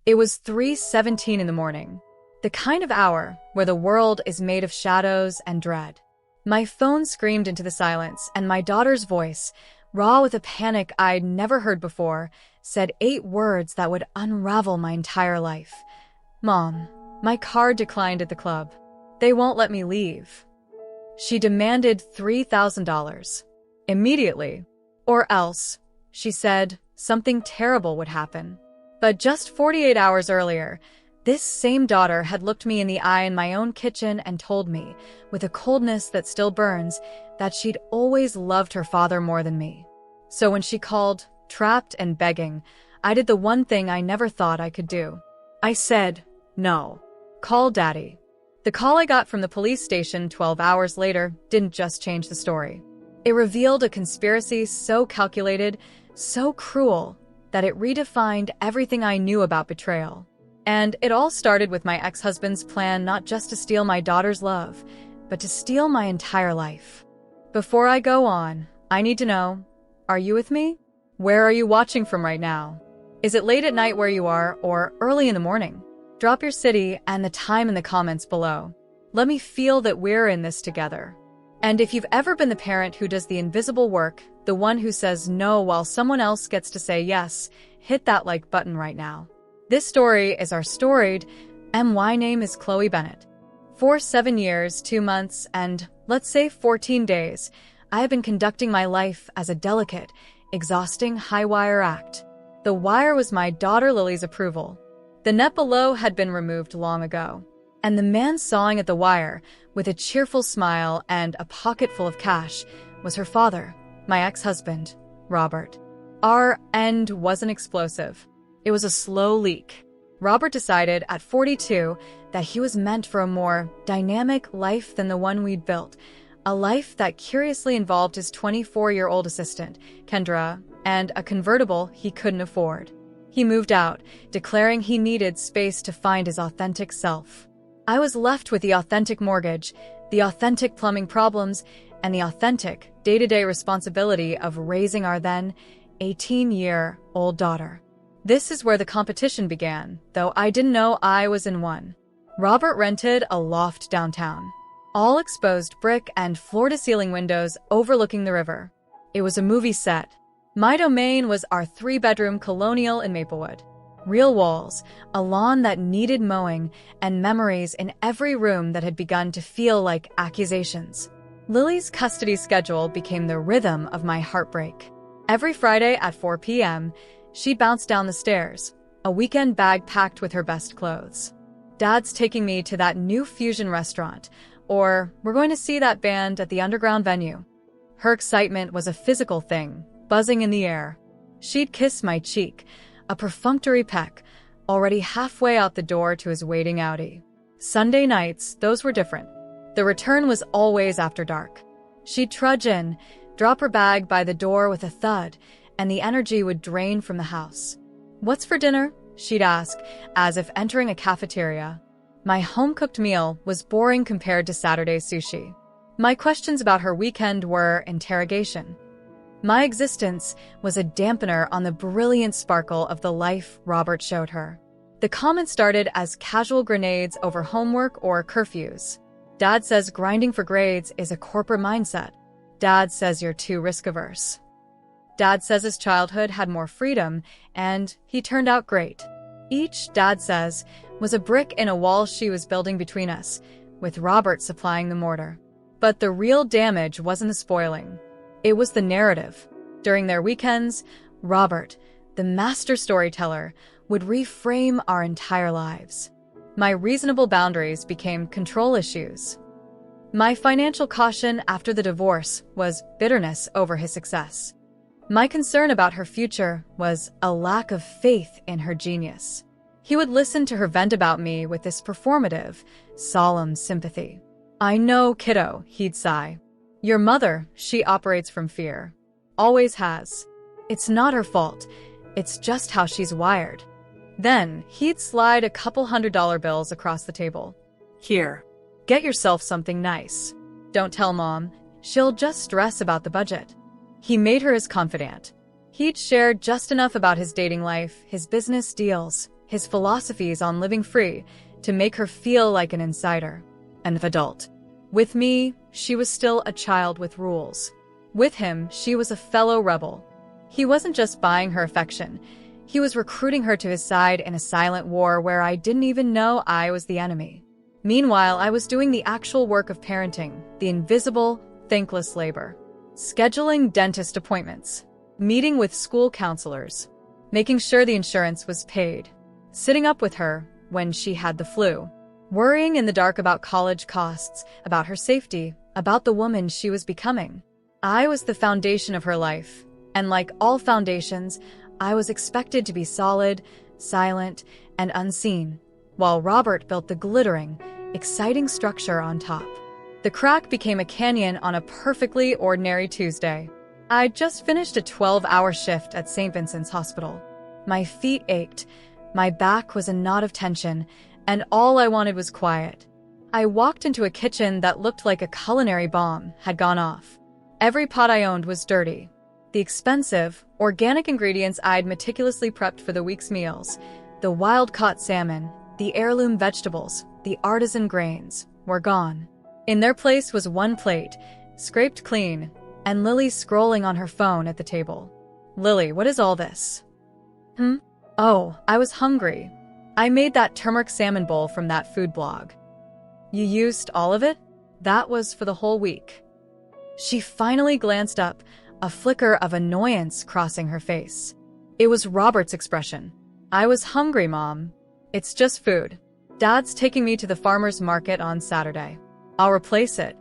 It was 3:17 in the morning, the kind of hour where the world is made of shadows and dread. My phone screamed into the silence, and my daughter's voice, raw with a panic I'd never heard before, said 8 words that would unravel my entire life. "Mom, my card declined at the club. They won't let me leave." She demanded $3,000. Immediately. Or else, she said, something terrible would happen. But just 48 hours earlier, this same daughter had looked me in the eye in my own kitchen and told me, with a coldness that still burns, that she'd always loved her father more than me. So when she called, trapped and begging, I did the one thing I never thought I could do. I said, "No. Call Daddy." The call I got from the police station 12 hours later didn't just change the story. It revealed a conspiracy so calculated, so cruel, that it redefined everything I knew about betrayal. And it all started with my ex-husband's plan not just to steal my daughter's love, but to steal my entire life. Before I go on, I need to know, are you with me? Where are you watching from right now? Is it late at night where you are, or early in the morning? Drop your city and the time in the comments below. Let me feel that we're in this together. And if you've ever been the parent who does the invisible work, the one who says no while someone else gets to say yes, hit that like button right now. This story is our storied, my name is Chloe Bennett. For 7 years, 2 months, and let's say 14 days, I have been conducting my life as a delicate, exhausting high-wire act. The wire was my daughter Lily's approval. The net below had been removed long ago. And the man sawing at the wire, with a cheerful smile and a pocket full of cash, was her father, my ex-husband, Robert. Our end wasn't explosive. It was a slow leak. Robert decided at 42 that he was meant for a more dynamic life than the one we'd built, a life that curiously involved his 24-year-old assistant, Kendra, and a convertible he couldn't afford. He moved out, declaring he needed space to find his authentic self. I was left with the authentic mortgage, the authentic plumbing problems, and the authentic day-to-day responsibility of raising our then 18-year-old daughter. This is where the competition began, though I didn't know I was in one. Robert rented a loft downtown, all exposed brick and floor-to-ceiling windows overlooking the river. It was a movie set. My domain was our 3-bedroom colonial in Maplewood. Real walls, a lawn that needed mowing, and memories in every room that had begun to feel like accusations. Lily's custody schedule became the rhythm of my heartbreak. Every Friday at 4 p.m., she'd bounce down the stairs, a weekend bag packed with her best clothes. "Dad's taking me to that new fusion restaurant," or "We're going to see that band at the underground venue." Her excitement was a physical thing, buzzing in the air. She'd kiss my cheek, a perfunctory peck, already halfway out the door to his waiting Audi. Sunday nights, those were different. The return was always after dark. She'd trudge in, drop her bag by the door with a thud, and the energy would drain from the house. "What's for dinner?" she'd ask, as if entering a cafeteria. My home-cooked meal was boring compared to Saturday's sushi. My questions about her weekend were interrogation. My existence was a dampener on the brilliant sparkle of the life Robert showed her. The comments started as casual grenades over homework or curfews. "Dad says grinding for grades is a corporate mindset." "Dad says you're too risk-averse." "Dad says his childhood had more freedom, and he turned out great." Each "Dad says" was a brick in a wall she was building between us, with Robert supplying the mortar. But the real damage wasn't the spoiling. It was the narrative. During their weekends, Robert, the master storyteller, would reframe our entire lives. My reasonable boundaries became control issues. My financial caution after the divorce was bitterness over his success. My concern about her future was a lack of faith in her genius. He would listen to her vent about me with this performative, solemn sympathy. "I know, kiddo," he'd sigh. "Your mother, she operates from fear. Always has. It's not her fault. It's just how she's wired." Then, he'd slide a couple $100 bills across the table. "Here. Get yourself something nice. Don't tell Mom. She'll just stress about the budget." He made her his confidant. He'd shared just enough about his dating life, his business deals, his philosophies on living free, to make her feel like an insider, an adult. With me, she was still a child with rules. With him, she was a fellow rebel. He wasn't just buying her affection. He was recruiting her to his side in a silent war where I didn't even know I was the enemy. Meanwhile, I was doing the actual work of parenting, the invisible, thankless labor. Scheduling dentist appointments, meeting with school counselors, making sure the insurance was paid, sitting up with her when she had the flu, worrying in the dark about college costs, about her safety, about the woman she was becoming. I was the foundation of her life, and like all foundations, I was expected to be solid, silent, and unseen, while Robert built the glittering, exciting structure on top. The crack became a canyon on a perfectly ordinary Tuesday. I'd just finished a 12-hour shift at St. Vincent's Hospital. My feet ached, my back was a knot of tension, and all I wanted was quiet. I walked into a kitchen that looked like a culinary bomb had gone off. Every pot I owned was dirty. The expensive, organic ingredients I'd meticulously prepped for the week's meals, the wild-caught salmon, the heirloom vegetables, the artisan grains, were gone. In their place was one plate, scraped clean, and Lily scrolling on her phone at the table. "Lily, what is all this?" "Oh, I was hungry. I made that turmeric salmon bowl from that food blog." "You used all of it?" "That was for the whole week." She finally glanced up, a flicker of annoyance crossing her face. It was Robert's expression. "I was hungry, Mom. It's just food. Dad's taking me to the farmer's market on Saturday. I'll replace it."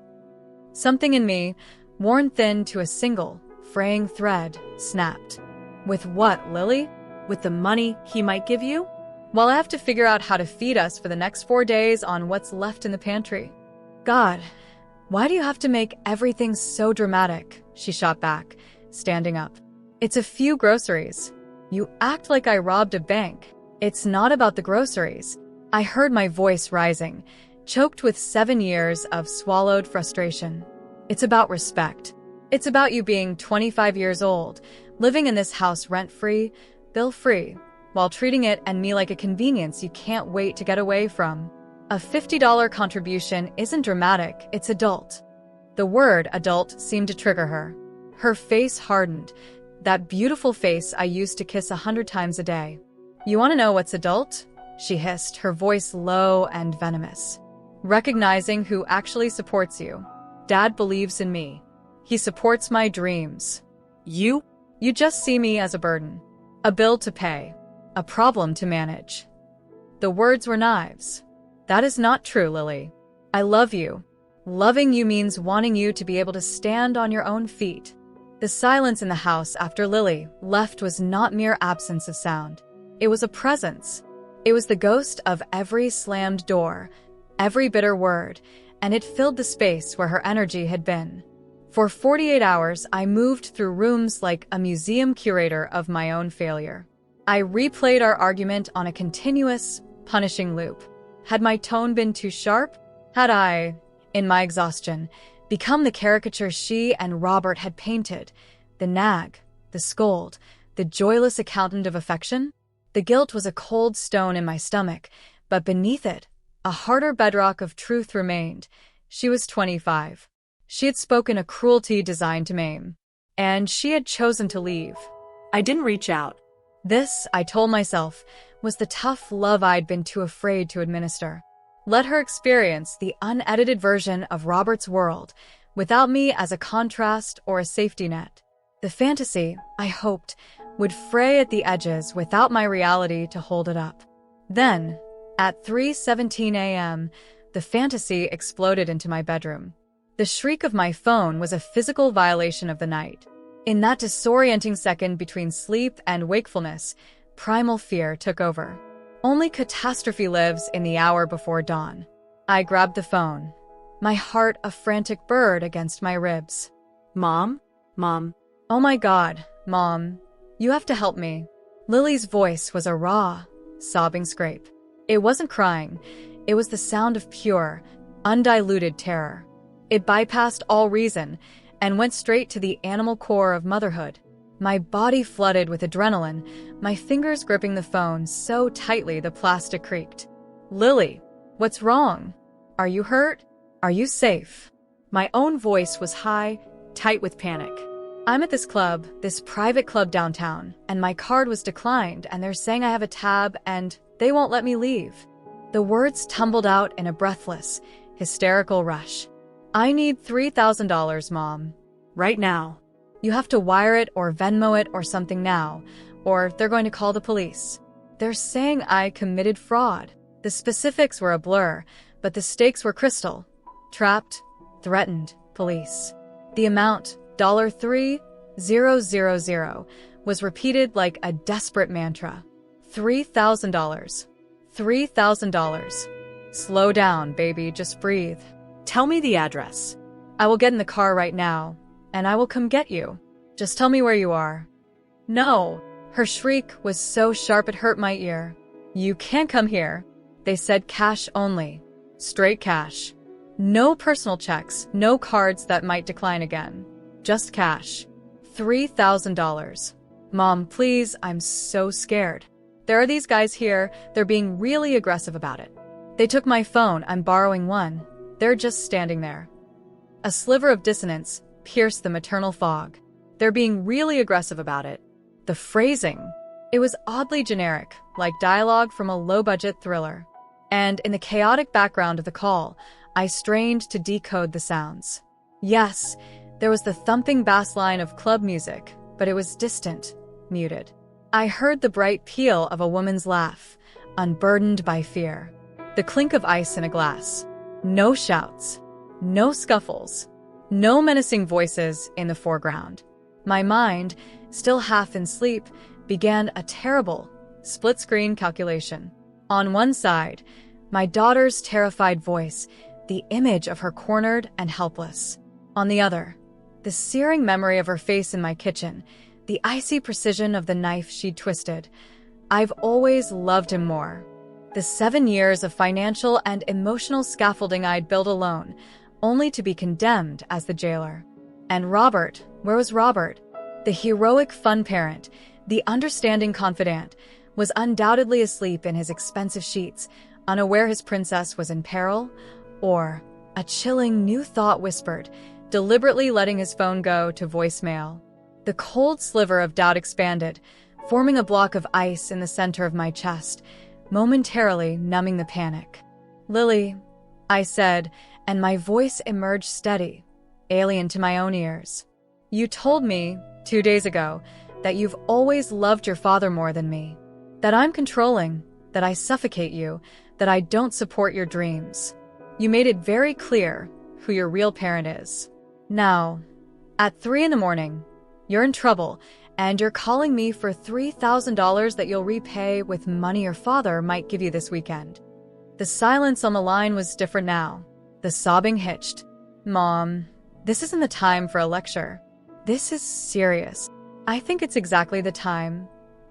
Something in me, worn thin to a single, fraying thread, snapped. "With what, Lily? With the money he might give you?" "Well, I have to figure out how to feed us for the next 4 days on what's left in the pantry." "God, why do you have to make everything so dramatic?" she shot back, standing up. "It's a few groceries. You act like I robbed a bank. It's not about the groceries." I heard my voice rising, choked with 7 years of swallowed frustration. "It's about respect. It's about you being 25 years old, living in this house rent-free, bill-free, while treating it and me like a convenience you can't wait to get away from. A $50 contribution isn't dramatic, it's adult." The word adult seemed to trigger her. Her face hardened, that beautiful face I used to kiss 100 times a day. "You want to know what's adult?" she hissed, her voice low and venomous. "Recognizing who actually supports you. Dad believes in me. He supports my dreams. You just see me as a burden. A bill to pay. A problem to manage." The words were knives. "That is not true, Lily. I love you. Loving you means wanting you to be able to stand on your own feet." The silence in the house after Lily left was not mere absence of sound. It was a presence. It was the ghost of every slammed door, every bitter word, and it filled the space where her energy had been. For 48 hours, I moved through rooms like a museum curator of my own failure. I replayed our argument on a continuous, punishing loop. Had my tone been too sharp? Had I, in my exhaustion, become the caricature she and Robert had painted? The nag, the scold, the joyless accountant of affection? The guilt was a cold stone in my stomach, but beneath it, a harder bedrock of truth remained. She was 25. She had spoken a cruelty designed to maim. And she had chosen to leave. I didn't reach out. This, I told myself, was the tough love I'd been too afraid to administer. Let her experience the unedited version of Robert's world, without me as a contrast or a safety net. The fantasy, I hoped, would fray at the edges without my reality to hold it up. Then, at 3:17 a.m., the fantasy exploded into my bedroom. The shriek of my phone was a physical violation of the night. In that disorienting second between sleep and wakefulness, primal fear took over. Only catastrophe lives in the hour before dawn. I grabbed the phone, my heart a frantic bird against my ribs. Mom? "Oh my God, Mom. You have to help me." Lily's voice was a raw, sobbing scrape. It wasn't crying. It was the sound of pure, undiluted terror. It bypassed all reason and went straight to the animal core of motherhood. My body flooded with adrenaline, my fingers gripping the phone so tightly the plastic creaked. "Lily, what's wrong? Are you hurt? Are you safe?" My own voice was high, tight with panic. "I'm at this club, this private club downtown, and my card was declined, and they're saying I have a tab, and they won't let me leave." The words tumbled out in a breathless, hysterical rush. "I need $3,000, Mom. Right now. You have to wire it or Venmo it or something now, or they're going to call the police. They're saying I committed fraud." The specifics were a blur, but the stakes were crystal. Trapped, threatened, police. The amount, $3,000, was repeated like a desperate mantra. $3,000. $3,000. "Slow down, baby, just breathe. Tell me the address." I will get in the car right now, and I will come get you. Just tell me where you are." "No." Her shriek was so sharp it hurt my ear. "You can't come here. They said cash only. Straight cash. No personal checks, no cards that might decline again. Just cash. $3,000. Mom, please, I'm so scared. There are these guys here, they're being really aggressive about it. They took my phone, I'm borrowing one. They're just standing there." A sliver of dissonance pierced the maternal fog. They're being really aggressive about it. The phrasing. It was oddly generic, like dialogue from a low-budget thriller. And in the chaotic background of the call, I strained to decode the sounds. Yes, there was the thumping bass line of club music, but it was distant, muted. I heard the bright peal of a woman's laugh, unburdened by fear. The clink of ice in a glass. No shouts. No scuffles. No menacing voices in the foreground. My mind, still half in sleep, began a terrible, split-screen calculation. On one side, my daughter's terrified voice, the image of her cornered and helpless. On the other, the searing memory of her face in my kitchen, the icy precision of the knife she'd twisted. I've always loved him more. The 7 years of financial and emotional scaffolding I'd built alone, only to be condemned as the jailer. And Robert, where was Robert? The heroic fun parent, the understanding confidant, was undoubtedly asleep in his expensive sheets, unaware his princess was in peril, or, a chilling new thought whispered, deliberately letting his phone go to voicemail. The cold sliver of doubt expanded, forming a block of ice in the center of my chest, momentarily numbing the panic. "Lily," I said, and my voice emerged steady, alien to my own ears. "You told me, 2 days ago, that you've always loved your father more than me. That I'm controlling, that I suffocate you, that I don't support your dreams. You made it very clear who your real parent is. Now, at 3 in the morning, you're in trouble, and you're calling me for $3,000 that you'll repay with money your father might give you this weekend." The silence on the line was different now. The sobbing hitched. "Mom, this isn't the time for a lecture. This is serious. I think it's exactly the time,"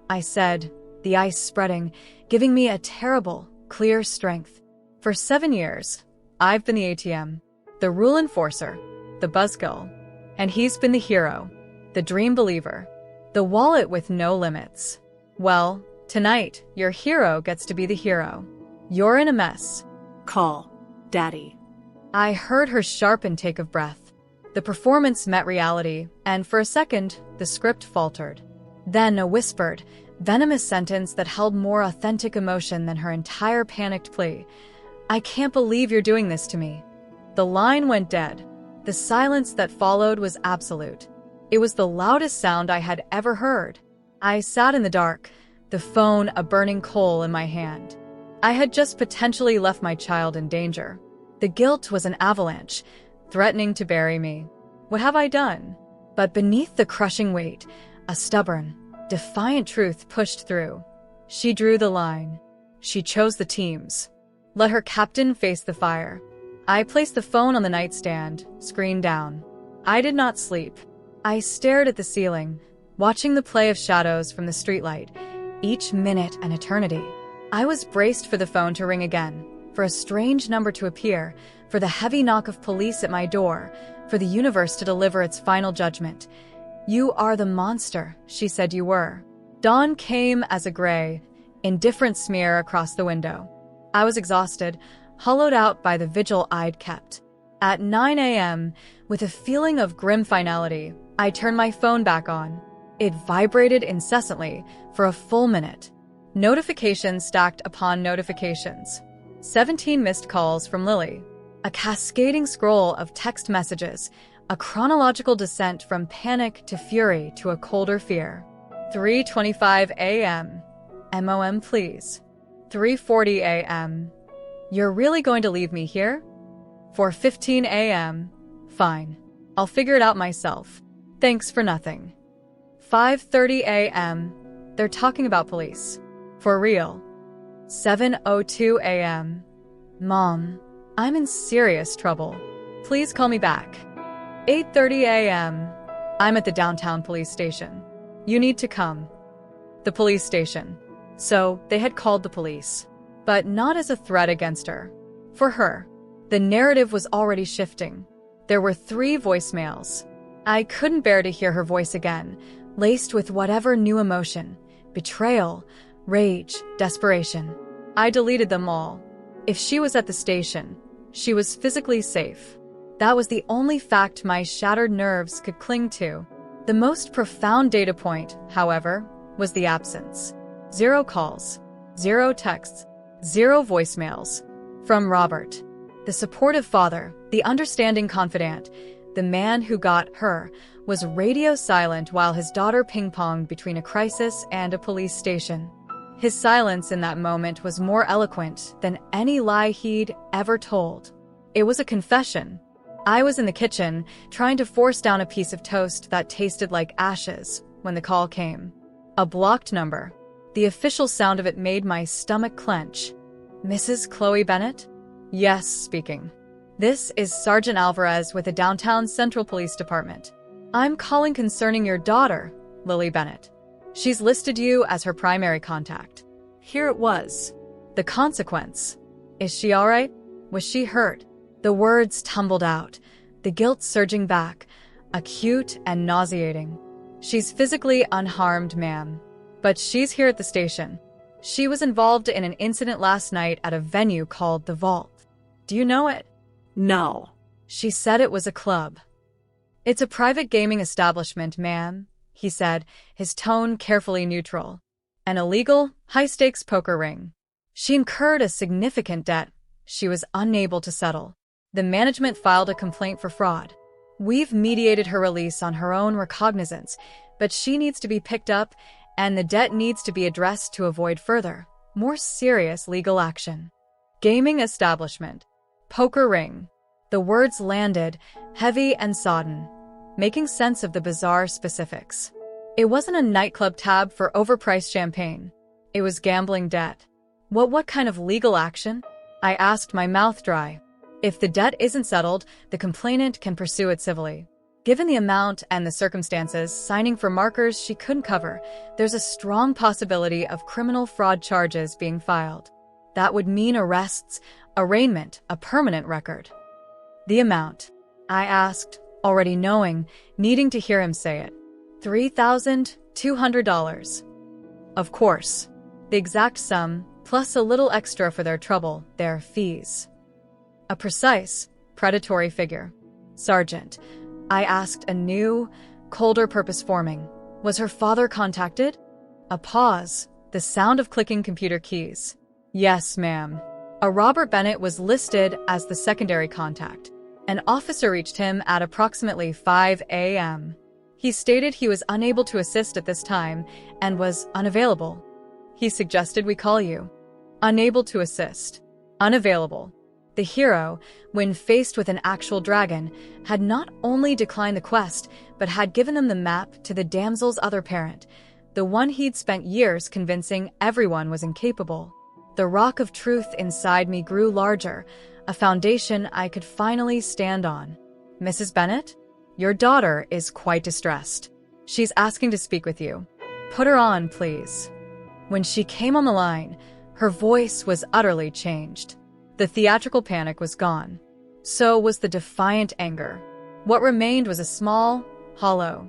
I said, the ice spreading, giving me a terrible, clear strength. For 7 years, I've been the ATM, the rule enforcer, the buzzkill, and he's been the hero, the dream believer, the wallet with no limits. Well, tonight, your hero gets to be the hero. You're in a mess. Call. Daddy. I heard her sharp intake of breath. The performance met reality, and for a second, the script faltered. Then a whispered, venomous sentence that held more authentic emotion than her entire panicked plea. "I can't believe you're doing this to me." The line went dead. The silence that followed was absolute. It was the loudest sound I had ever heard. I sat in the dark, the phone a burning coal in my hand. I had just potentially left my child in danger. The guilt was an avalanche, threatening to bury me. What have I done? But beneath the crushing weight, a stubborn, defiant truth pushed through. She drew the line. She chose the teams. Let her captain face the fire. I placed the phone on the nightstand, screen down. I did not sleep. I stared at the ceiling, watching the play of shadows from the streetlight, each minute an eternity. I was braced for the phone to ring again, for a strange number to appear, for the heavy knock of police at my door, for the universe to deliver its final judgment. You are the monster she said you were. Dawn came as a gray, indifferent smear across the window. I was exhausted, hollowed out by the vigil I'd kept. At 9 a.m., with a feeling of grim finality, I turned my phone back on. It vibrated incessantly for a full minute. Notifications stacked upon notifications. 17 missed calls from Lily. A cascading scroll of text messages, a chronological descent from panic to fury to a colder fear. 3:25 a.m. MOM please. 3:40 a.m. You're really going to leave me here? 4:15 a.m. Fine. I'll figure it out myself. Thanks for nothing. 5:30 a.m. They're talking about police. For real. 7:02 a.m. Mom, I'm in serious trouble. Please call me back. 8:30 a.m. I'm at the downtown police station. You need to come. The police station. So, they had called the police. But not as a threat against her. For her. The narrative was already shifting. There were 3 voicemails. I couldn't bear to hear her voice again, laced with whatever new emotion. Betrayal, rage, desperation. I deleted them all. If she was at the station, she was physically safe. That was the only fact my shattered nerves could cling to. The most profound data point, however, was the absence. 0 calls, 0 texts, 0 voicemails. From Robert. The supportive father, the understanding confidant, the man who got her, was radio silent while his daughter ping-ponged between a crisis and a police station. His silence in that moment was more eloquent than any lie he'd ever told. It was a confession. I was in the kitchen, trying to force down a piece of toast that tasted like ashes when the call came. A blocked number. The official sound of it made my stomach clench. Mrs. Chloe Bennett? Yes, speaking. This is Sergeant Alvarez with the Downtown Central Police Department. I'm calling concerning your daughter, Lily Bennett. She's listed you as her primary contact. Here it was. The consequence. Is she all right? Was she hurt? The words tumbled out, the guilt surging back, acute and nauseating. She's physically unharmed, ma'am. But she's here at the station. She was involved in an incident last night at a venue called The Vault. Do you know it? No. She said it was a club. It's a private gaming establishment, ma'am, he said, his tone carefully neutral. An illegal, high-stakes poker ring. She incurred a significant debt she was unable to settle. The management filed a complaint for fraud. We've mediated her release on her own recognizance, but she needs to be picked up, and the debt needs to be addressed to avoid further, more serious legal action. Gaming establishment. Poker ring. The words landed, heavy and sodden, making sense of the bizarre specifics. It wasn't a nightclub tab for overpriced champagne. It was gambling debt. What kind of legal action? I asked, my mouth dry. If the debt isn't settled, the complainant can pursue it civilly. Given the amount and the circumstances, signing for markers she couldn't cover, there's a strong possibility of criminal fraud charges being filed. That would mean arrests, arraignment, a permanent record. The amount? I asked, already knowing, needing to hear him say it. $3,200. Of course. The exact sum, plus a little extra for their trouble, their fees. A precise, predatory figure. Sergeant, I asked, a new, colder purpose forming. Was her father contacted? A pause, the sound of clicking computer keys. Yes, ma'am. A Robert Bennett was listed as the secondary contact. An officer reached him at approximately 5 a.m. He stated he was unable to assist at this time and was unavailable. He suggested we call you. Unable to assist. Unavailable. The hero, when faced with an actual dragon, had not only declined the quest, but had given them the map to the damsel's other parent, the one he'd spent years convincing everyone was incapable. The rock of truth inside me grew larger, a foundation I could finally stand on. Mrs. Bennett, your daughter is quite distressed. She's asking to speak with you. Put her on, please. When she came on the line, her voice was utterly changed. The theatrical panic was gone. So was the defiant anger. What remained was a small, hollow,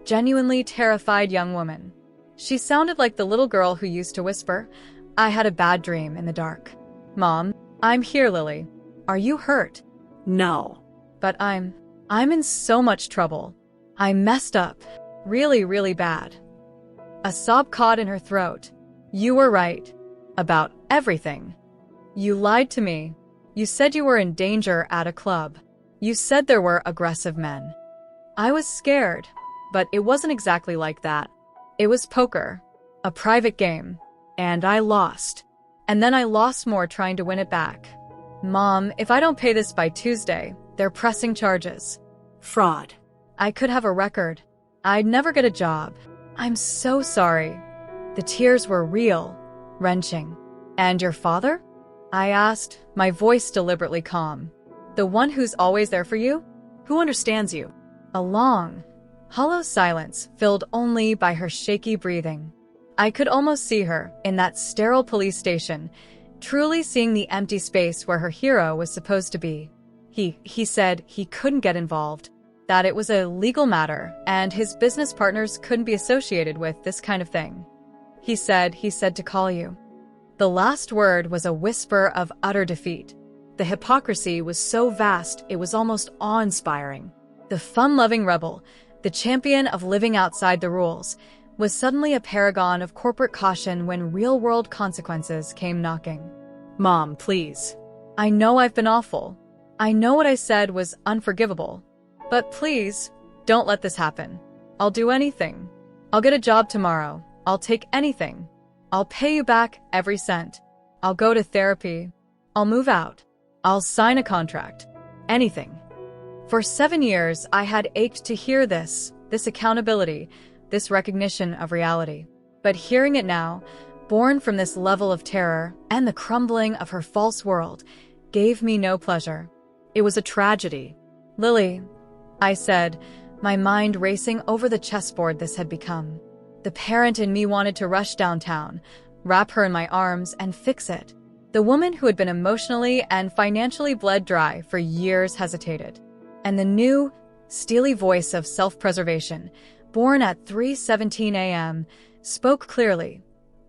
genuinely terrified young woman. She sounded like the little girl who used to whisper, "I had a bad dream in the dark." "Mom, I'm here, Lily. Are you hurt?" No. "But I'm in so much trouble. I messed up. Really, really bad." A sob caught in her throat. "You were right. About everything. You lied to me. You said you were in danger at a club. You said there were aggressive men. I was scared, but it wasn't exactly like that. It was poker, a private game, and I lost. And then I lost more trying to win it back. Mom, if I don't pay this by Tuesday, they're pressing charges. Fraud. I could have a record. I'd never get a job. I'm so sorry." The tears were real, wrenching. "And your father?" I asked, my voice deliberately calm. "The one who's always there for you? Who understands you?" A long, hollow silence filled only by her shaky breathing. I could almost see her in that sterile police station, truly seeing the empty space where her hero was supposed to be. He said he couldn't get involved, that it was a legal matter and his business partners couldn't be associated with this kind of thing. He said to call you." The last word was a whisper of utter defeat. The hypocrisy was so vast it was almost awe-inspiring. The fun-loving rebel, the champion of living outside the rules, was suddenly a paragon of corporate caution when real-world consequences came knocking. "Mom, please." "I know I've been awful. I know what I said was unforgivable. But please, don't let this happen. I'll do anything. I'll get a job tomorrow. I'll take anything. I'll pay you back every cent. I'll go to therapy. I'll move out. I'll sign a contract. Anything." For 7 years, I had ached to hear this accountability, this recognition of reality. But hearing it now, born from this level of terror and the crumbling of her false world, gave me no pleasure. It was a tragedy. "Lily," I said, my mind racing over the chessboard this had become. The parent in me wanted to rush downtown, wrap her in my arms, and fix it. The woman who had been emotionally and financially bled dry for years hesitated. And the new, steely voice of self-preservation, born at 3:17 a.m., spoke clearly.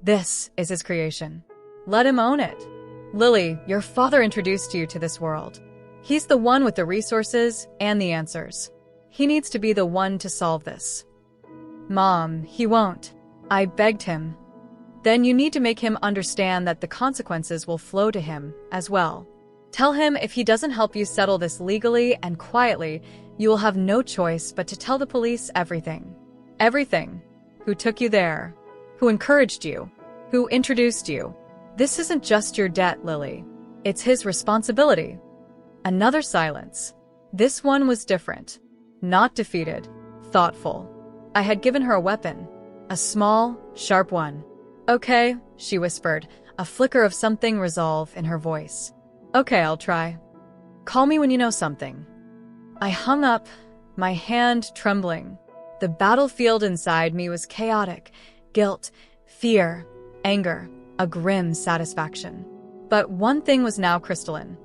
This is his creation. Let him own it. "Lily, your father introduced you to this world. He's the one with the resources and the answers. He needs to be the one to solve this." "Mom, he won't." I begged him. "Then you need to make him understand that the consequences will flow to him as well. Tell him if he doesn't help you settle this legally and quietly, you will have no choice but to tell the police everything. Everything. Who took you there? Who encouraged you? Who introduced you? This isn't just your debt, Lily. It's his responsibility." Another silence. This one was different. Not defeated. Thoughtful. I had given her a weapon. A small, sharp one. "Okay," she whispered, a flicker of something resolve in her voice. "Okay, I'll try. Call me when you know something." I hung up, my hand trembling. The battlefield inside me was chaotic. Guilt, fear, anger, a grim satisfaction. But one thing was now crystalline.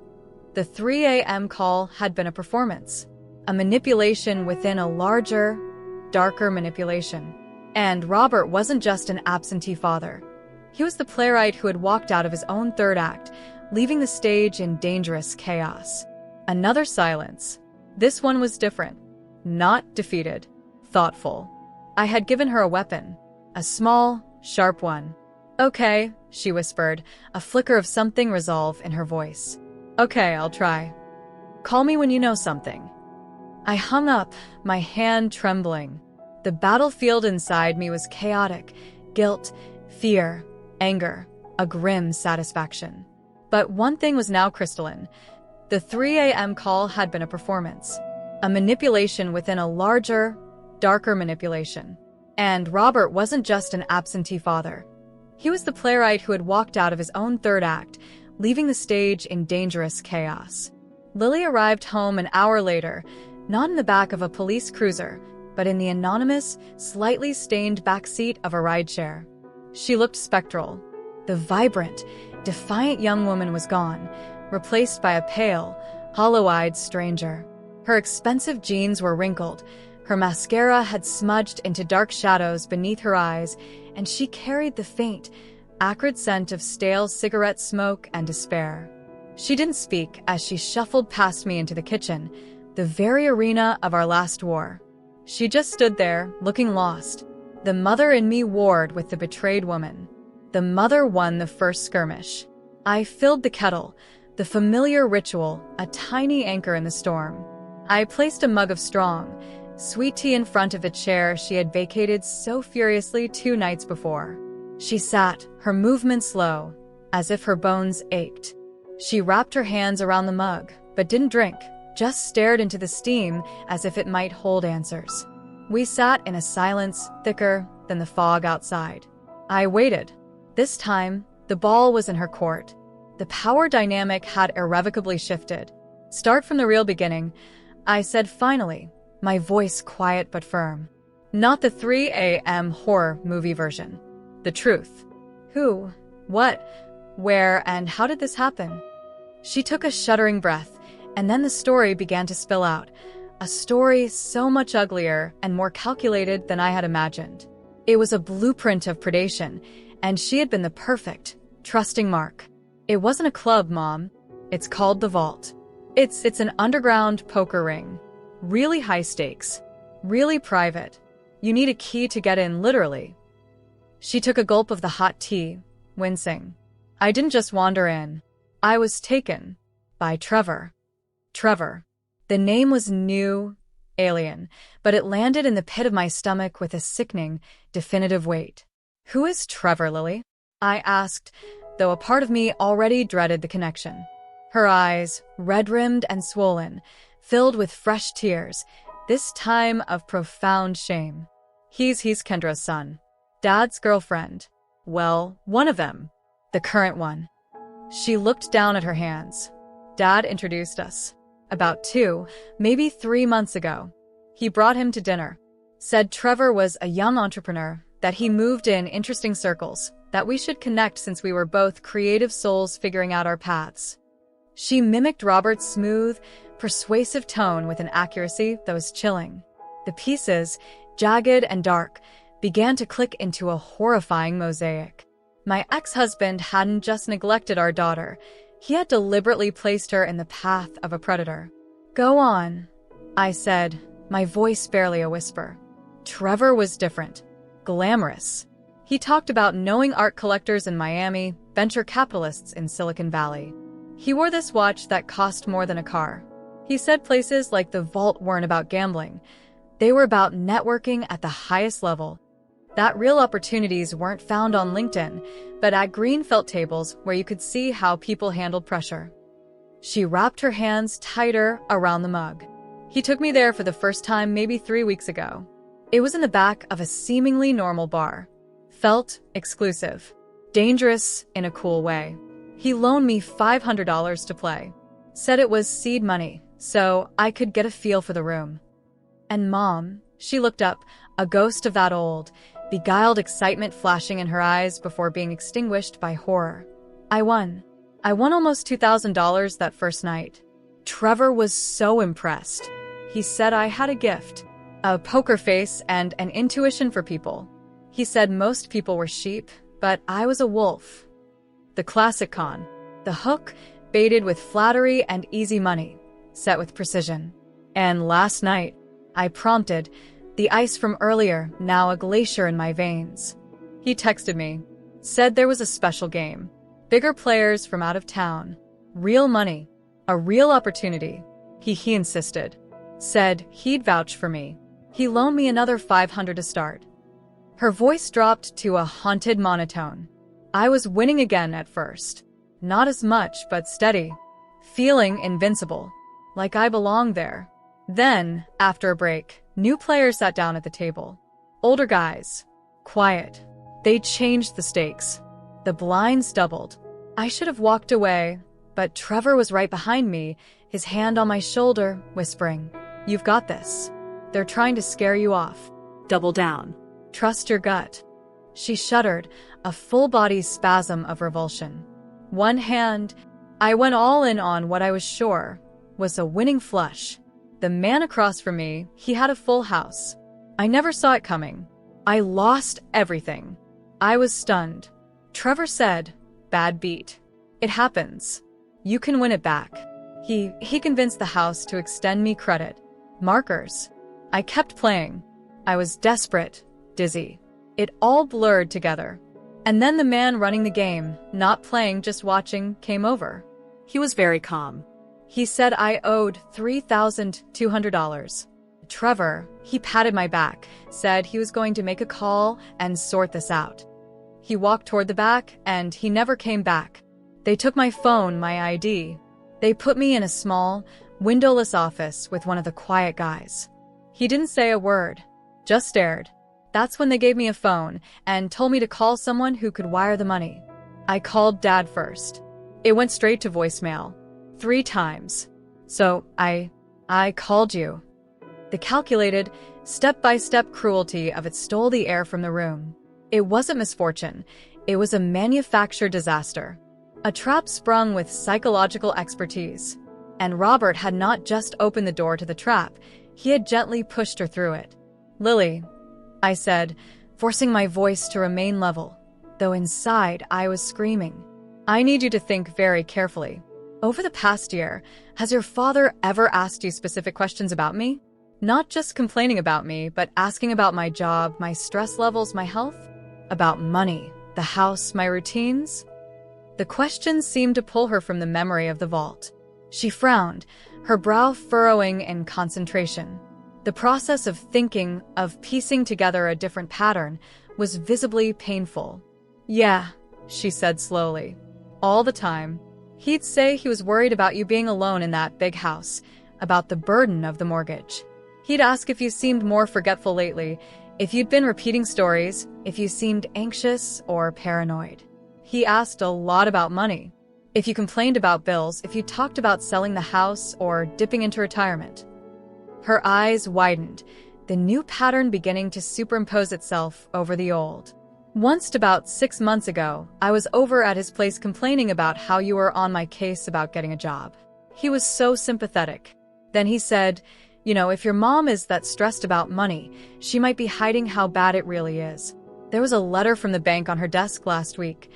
The 3 a.m. call had been a performance. A manipulation within a larger, darker manipulation. And Robert wasn't just an absentee father. He was the playwright who had walked out of his own third act, leaving the stage in dangerous chaos. Another silence. This one was different. Not defeated. Thoughtful. I had given her a weapon. A small, sharp one. "Okay," she whispered, a flicker of something resolve in her voice. "Okay, I'll try. Call me when you know something." I hung up, my hand trembling. The battlefield inside me was chaotic. Guilt, fear, anger, a grim satisfaction. But one thing was now crystalline. The 3 a.m. call had been a performance. A manipulation within a larger, darker manipulation. And Robert wasn't just an absentee father. He was the playwright who had walked out of his own third act, leaving the stage in dangerous chaos. Lily arrived home an hour later, not in the back of a police cruiser, but in the anonymous, slightly stained backseat of a rideshare. She looked spectral. The vibrant, defiant young woman was gone, replaced by a pale, hollow-eyed stranger. Her expensive jeans were wrinkled, Her mascara had smudged into dark shadows beneath her eyes, and she carried the faint, acrid scent of stale cigarette smoke and despair. She didn't speak as she shuffled past me into the kitchen, the very arena of our last war. She just stood there, looking lost. The mother in me warred with the betrayed woman. The mother won the first skirmish. I filled the kettle, the familiar ritual, a tiny anchor in the storm. I placed a mug of strong, sweet tea in front of the chair she had vacated so furiously 2 nights before. She sat, her movements slow, as if her bones ached. She wrapped her hands around the mug, but didn't drink, just stared into the steam as if it might hold answers. We sat in a silence thicker than the fog outside. I waited. This time, the ball was in her court. The power dynamic had irrevocably shifted. Start from the real beginning, I said finally, my voice quiet but firm. Not the 3 a.m. horror movie version. The truth. Who, what, where, and how did this happen? She took a shuddering breath, and then the story began to spill out. A story so much uglier and more calculated than I had imagined. It was a blueprint of predation, and she had been the perfect, trusting mark. It wasn't a club, Mom. It's called the Vault. It's an underground poker ring. Really high stakes. Really private. You need a key to get in, literally. She took a gulp of the hot tea, wincing. I didn't just wander in. I was taken by Trevor. Trevor. The name was new, alien, but it landed in the pit of my stomach with a sickening, definitive weight. Who is Trevor, Lily? I asked, though a part of me already dreaded the connection. Her eyes, red-rimmed and swollen, filled with fresh tears, this time of profound shame. He's Kendra's son. Dad's girlfriend. Well, one of them. The current one. She looked down at her hands. Dad introduced us. About 2, maybe 3 months ago. He brought him to dinner. Said Trevor was a young entrepreneur, that he moved in interesting circles, that we should connect since we were both creative souls figuring out our paths. She mimicked Robert's smooth, persuasive tone with an accuracy that was chilling. The pieces, jagged and dark, began to click into a horrifying mosaic. My ex-husband hadn't just neglected our daughter. He had deliberately placed her in the path of a predator. Go on, I said, my voice barely a whisper. Trevor was different. Glamorous. He talked about knowing art collectors in Miami, venture capitalists in Silicon Valley. He wore this watch that cost more than a car. He said places like the Vault weren't about gambling. They were about networking at the highest level. That real opportunities weren't found on LinkedIn, but at green felt tables where you could see how people handled pressure. She wrapped her hands tighter around the mug. He took me there for the first time maybe 3 weeks ago. It was in the back of a seemingly normal bar. Felt exclusive. Dangerous in a cool way. He loaned me $500 to play. Said it was seed money, so I could get a feel for the room. And Mom, she looked up, a ghost of that old, beguiled excitement flashing in her eyes before being extinguished by horror. I won. I won almost $2,000 that first night. Trevor was so impressed. He said I had a gift. A poker face and an intuition for people. He said most people were sheep, but I was a wolf. The classic con. The hook, baited with flattery and easy money, set with precision. And last night, I prompted, the ice from earlier, now a glacier in my veins. He texted me, said there was a special game. Bigger players from out of town. Real money. A real opportunity. He insisted. Said he'd vouch for me. He loaned me another $500 to start. Her voice dropped to a haunted monotone. I was winning again at first. Not as much, but steady. Feeling invincible. Like I belonged there. Then, after a break, new players sat down at the table. Older guys. Quiet. They changed the stakes. The blinds doubled. I should have walked away, but Trevor was right behind me, his hand on my shoulder, whispering, "You've got this. They're trying to scare you off. Double down. Trust your gut." She shuddered, a full-body spasm of revulsion. One hand, I went all in on what I was sure was a winning flush. The man across from me, he had a full house. I never saw it coming. I lost everything. I was stunned. Trevor said, "Bad beat. It happens. You can win it back." He convinced the house to extend me credit. Markers. I kept playing. I was desperate, dizzy. It all blurred together. And then the man running the game, not playing, just watching, came over. He was very calm. He said I owed $3,200. Trevor, he patted my back, said he was going to make a call and sort this out. He walked toward the back, and he never came back. They took my phone, my ID. They put me in a small, windowless office with one of the quiet guys. He didn't say a word, just stared. That's when they gave me a phone and told me to call someone who could wire the money. I called Dad first. It went straight to voicemail. 3 times. So, I called you. The calculated, step-by-step cruelty of it stole the air from the room. It wasn't misfortune. It was a manufactured disaster. A trap sprung with psychological expertise. And Robert had not just opened the door to the trap, he had gently pushed her through it. "Lily," I said, forcing my voice to remain level, though inside I was screaming. "I need you to think very carefully. Over the past year, has your father ever asked you specific questions about me? Not just complaining about me, but asking about my job, my stress levels, my health? About money, the house, my routines?" The questions seemed to pull her from the memory of the vault. She frowned, her brow furrowing in concentration. The process of thinking, of piecing together a different pattern, was visibly painful. "Yeah," she said slowly. "All the time. He'd say he was worried about you being alone in that big house, about the burden of the mortgage. He'd ask if you seemed more forgetful lately, if you'd been repeating stories, if you seemed anxious or paranoid. He asked a lot about money. If you complained about bills, if you talked about selling the house or dipping into retirement." Her eyes widened, the new pattern beginning to superimpose itself over the old. "Once, about 6 months ago, I was over at his place complaining about how you were on my case about getting a job. He was so sympathetic. Then he said, if your mom is that stressed about money, she might be hiding how bad it really is. There was a letter from the bank on her desk last week.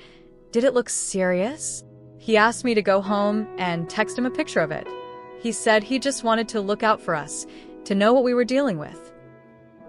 Did it look serious?" He asked me to go home and text him a picture of it. He said he just wanted to look out for us, to know what we were dealing with.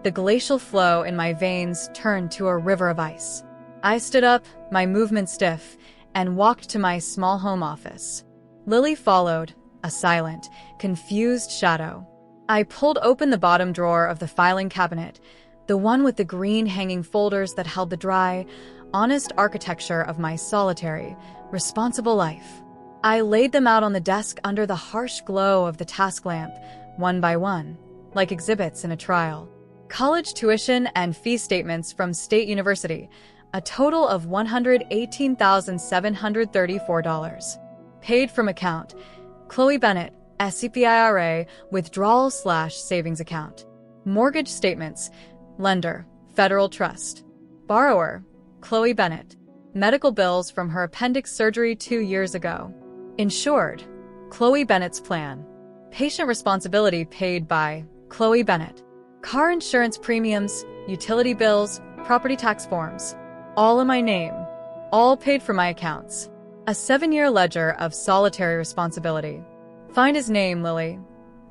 The glacial flow in my veins turned to a river of ice. I stood up, my movement stiff, and walked to my small home office. Lily followed, a silent, confused shadow. I pulled open the bottom drawer of the filing cabinet, the one with the green hanging folders that held the dry, honest architecture of my solitary, responsible life. I laid them out on the desk under the harsh glow of the task lamp, one by one, like exhibits in a trial. College tuition and fee statements from State University, a total of $118,734. Paid from account, Chloe Bennett, SCPIRA, withdrawal/savings account. Mortgage statements, lender, Federal Trust. Borrower, Chloe Bennett. Medical bills from her appendix surgery 2 years ago. Insured, Chloe Bennett's plan. Patient responsibility paid by Chloe Bennett. Car insurance premiums, utility bills, property tax forms. All in my name. All paid from my accounts. A 7-year ledger of solitary responsibility. "Find his name, Lily,"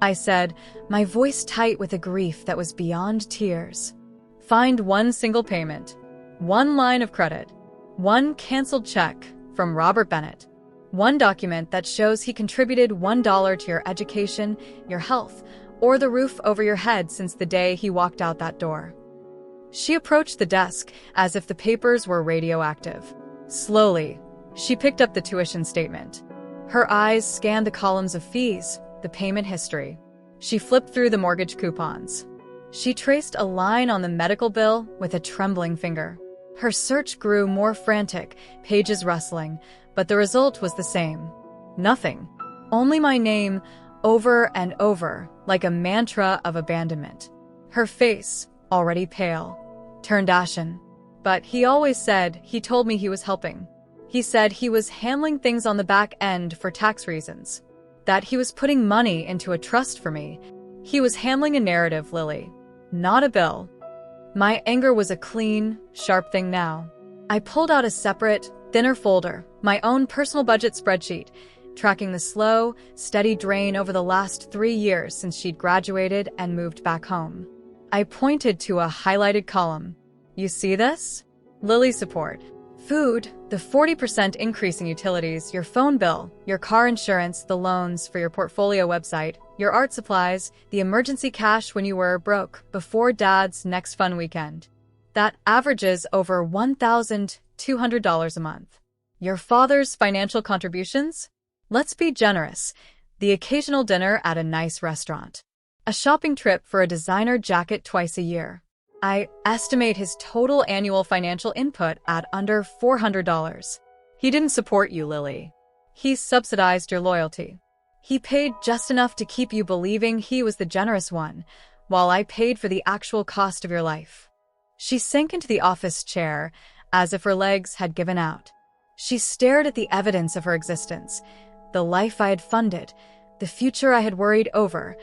I said, my voice tight with a grief that was beyond tears. "Find one single payment. One line of credit. One canceled check from Robert Bennett. One document that shows he contributed $1 to your education, your health, or the roof over your head since the day he walked out that door." She approached the desk as if the papers were radioactive. Slowly, she picked up the tuition statement. Her eyes scanned the columns of fees, the payment history. She flipped through the mortgage coupons. She traced a line on the medical bill with a trembling finger. Her search grew more frantic, pages rustling, but the result was the same. Nothing. Only my name, over and over, like a mantra of abandonment. Her face, already pale, turned ashen. But he always said he told me he was helping. He said he was handling things on the back end for tax reasons. That he was putting money into a trust for me. He was handling a narrative, Lily, not a bill. My anger was a clean, sharp thing now. I pulled out a separate, thinner folder, my own personal budget spreadsheet, tracking the slow, steady drain over the last 3 years since she'd graduated and moved back home. I pointed to a highlighted column. You see this? Lily support. Food, the 40% increase in utilities, your phone bill, your car insurance, the loans for your portfolio website, your art supplies, the emergency cash when you were broke before Dad's next fun weekend. That averages over $1,200 a month. Your father's financial contributions? Let's be generous. The occasional dinner at a nice restaurant. A shopping trip for a designer jacket twice a year. I estimate his total annual financial input at under $400. He didn't support you, Lily. He subsidized your loyalty. He paid just enough to keep you believing he was the generous one, while I paid for the actual cost of your life. She sank into the office chair as if her legs had given out. She stared at the evidence of her existence, the life I had funded, the future I had worried over,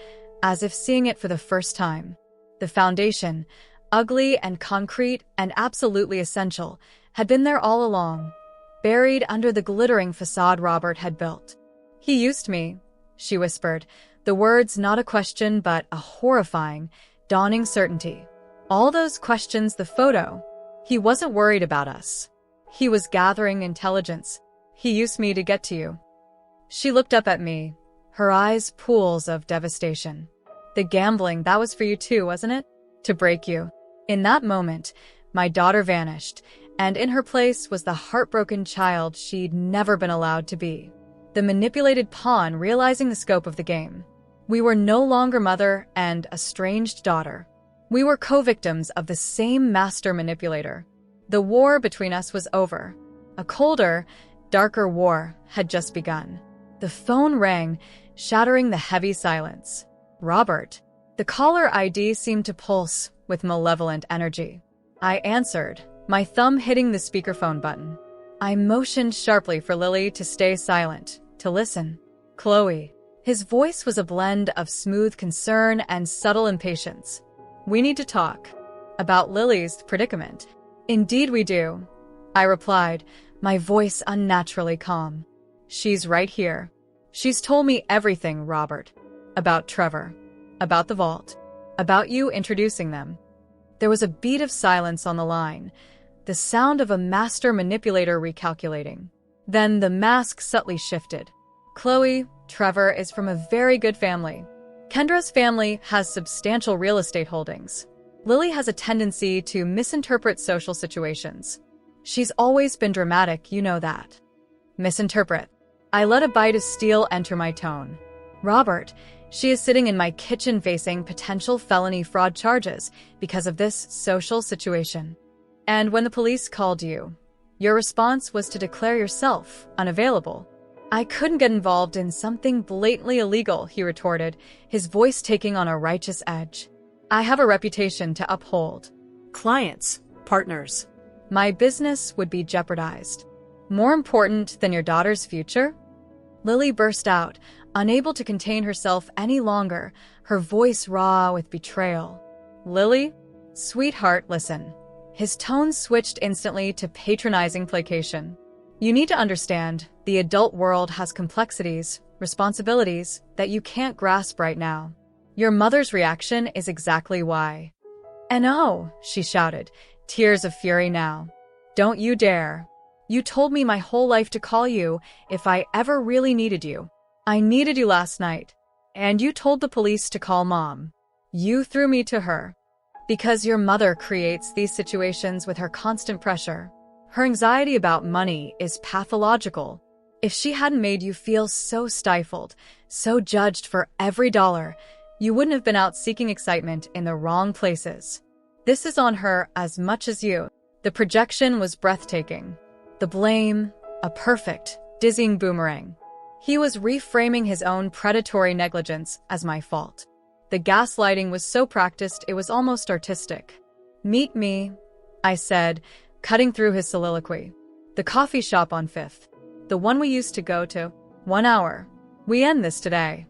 as if seeing it for the first time. The foundation, ugly and concrete and absolutely essential, had been there all along, buried under the glittering facade Robert had built. He used me, she whispered, the words not a question but a horrifying, dawning certainty. All those questions, the photo. He wasn't worried about us. He was gathering intelligence. He used me to get to you. She looked up at me, her eyes pools of devastation. The gambling, that was for you too, wasn't it? To break you. In that moment, my daughter vanished, and in her place was the heartbroken child she'd never been allowed to be. The manipulated pawn realizing the scope of the game. We were no longer mother and estranged daughter. We were co-victims of the same master manipulator. The war between us was over. A colder, darker war had just begun. The phone rang, shattering the heavy silence. Robert. The caller ID seemed to pulse with malevolent energy. I answered, my thumb hitting the speakerphone button. I motioned sharply for Lily to stay silent, to listen. Chloe. His voice was a blend of smooth concern and subtle impatience. We need to talk. About Lily's predicament. Indeed we do, I replied, my voice unnaturally calm. She's right here. She's told me everything, Robert. About Trevor. About the vault. About you introducing them. There was a beat of silence on the line, the sound of a master manipulator recalculating. Then the mask subtly shifted. Chloe, Trevor is from a very good family. Kendra's family has substantial real estate holdings. Lily has a tendency to misinterpret social situations. She's always been dramatic, you know that. Misinterpret. I let a bite of steel enter my tone. Robert, she is sitting in my kitchen facing potential felony fraud charges because of this social situation. And when the police called you, your response was to declare yourself unavailable. I couldn't get involved in something blatantly illegal, he retorted, his voice taking on a righteous edge. I have a reputation to uphold. Clients, partners. My business would be jeopardized. More important than your daughter's future? Lily burst out, unable to contain herself any longer, her voice raw with betrayal. Lily? Sweetheart, listen. His tone switched instantly to patronizing placation. You need to understand, the adult world has complexities, responsibilities, that you can't grasp right now. Your mother's reaction is exactly why. And oh, she shouted, tears of fury now. Don't you dare. You told me my whole life to call you if I ever really needed you. I needed you last night. And you told the police to call Mom. You threw me to her. Because your mother creates these situations with her constant pressure. Her anxiety about money is pathological. If she hadn't made you feel so stifled, so judged for every dollar, you wouldn't have been out seeking excitement in the wrong places. This is on her as much as you. The projection was breathtaking. The blame, a perfect, dizzying boomerang. He was reframing his own predatory negligence as my fault. The gaslighting was so practiced it was almost artistic. Meet me, I said, cutting through his soliloquy. The coffee shop on 5th. The one we used to go to. 1 hour. We end this today.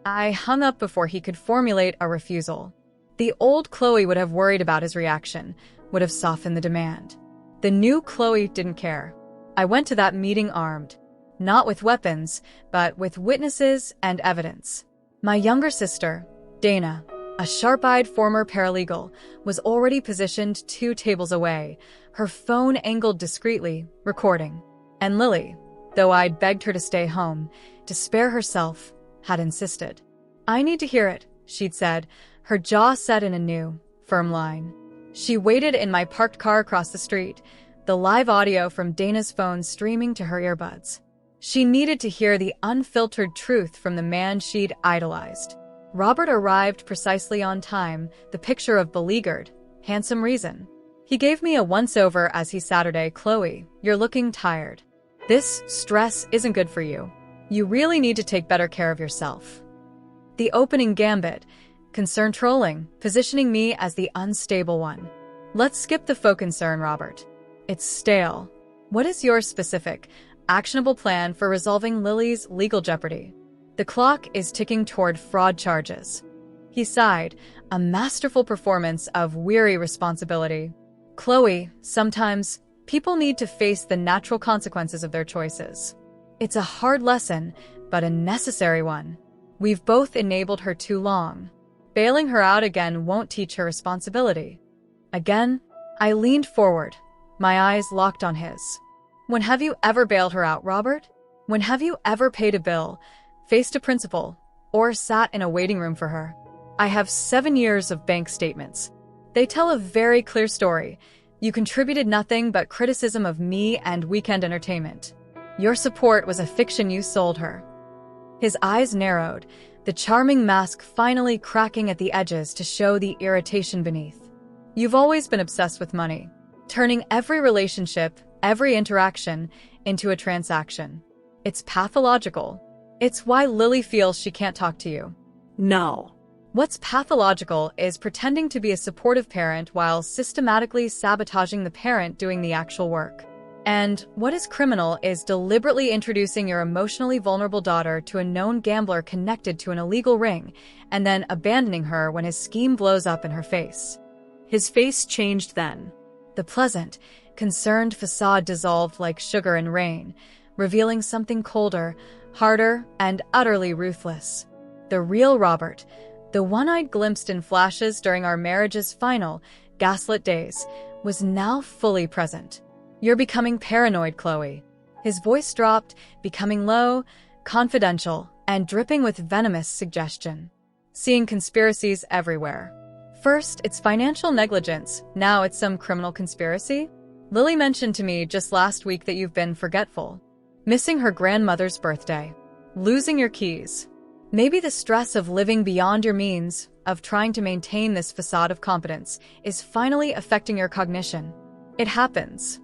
I hung up before he could formulate a refusal. The old Chloe would have worried about his reaction, would have softened the demand. The new Chloe didn't care. I went to that meeting armed, not with weapons, but with witnesses and evidence. My younger sister, Dana, a sharp-eyed former paralegal, was already positioned 2 tables away, her phone angled discreetly, recording. And Lily, though I'd begged her to stay home, to spare herself, had insisted. "I need to hear it," she'd said, her jaw set in a new, firm line. She waited in my parked car across the street, the live audio from Dana's phone streaming to her earbuds. She needed to hear the unfiltered truth from the man she'd idolized. Robert arrived precisely on time, the picture of beleaguered, handsome reason. He gave me a once-over as he Saturday, "Chloe, you're looking tired. This stress isn't good for you. You really need to take better care of yourself." The opening gambit, concern trolling, positioning me as the unstable one. Let's skip the faux concern, Robert. It's stale. What is your specific, actionable plan for resolving Lily's legal jeopardy? The clock is ticking toward fraud charges. He sighed, a masterful performance of weary responsibility. "Chloe, sometimes people need to face the natural consequences of their choices. It's a hard lesson, but a necessary one. We've both enabled her too long. Bailing her out again won't teach her responsibility." Again, I leaned forward, my eyes locked on his. "When have you ever bailed her out, Robert? When have you ever paid a bill, faced a principal, or sat in a waiting room for her? I have 7 years of bank statements. They tell a very clear story. You contributed nothing but criticism of me and weekend entertainment. Your support was a fiction you sold her." His eyes narrowed, the charming mask finally cracking at the edges to show the irritation beneath. "You've always been obsessed with money, turning every relationship, every interaction, into a transaction. It's pathological. It's why Lily feels she can't talk to you." No. What's pathological is pretending to be a supportive parent while systematically sabotaging the parent doing the actual work. And what is criminal is deliberately introducing your emotionally vulnerable daughter to a known gambler connected to an illegal ring, and then abandoning her when his scheme blows up in her face. His face changed then. The pleasant, concerned facade dissolved like sugar in rain, revealing something colder, harder, and utterly ruthless. The real Robert, the one I'd glimpsed in flashes during our marriage's final, gaslit days, was now fully present. "You're becoming paranoid, Chloe." His voice dropped, becoming low, confidential, and dripping with venomous suggestion. "Seeing conspiracies everywhere. First, it's financial negligence, now it's some criminal conspiracy? Lily mentioned to me just last week that you've been forgetful. Missing her grandmother's birthday. Losing your keys. Maybe the stress of living beyond your means, of trying to maintain this facade of competence, is finally affecting your cognition. It happens."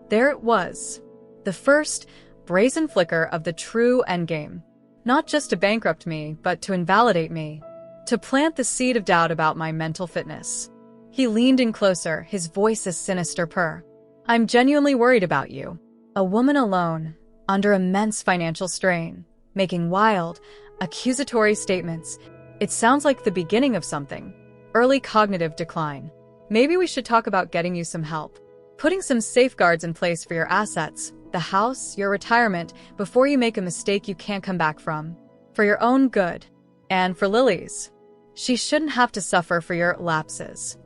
There it was. The first, brazen flicker of the true endgame. Not just to bankrupt me, but to invalidate me. To plant the seed of doubt about my mental fitness. He leaned in closer, his voice a sinister purr. "I'm genuinely worried about you. A woman alone, under immense financial strain, making wild, accusatory statements. It sounds like the beginning of something. Early cognitive decline. Maybe we should talk about getting you some help. Putting some safeguards in place for your assets, the house, your retirement, before you make a mistake you can't come back from. For your own good. And for Lily's. She shouldn't have to suffer for your lapses."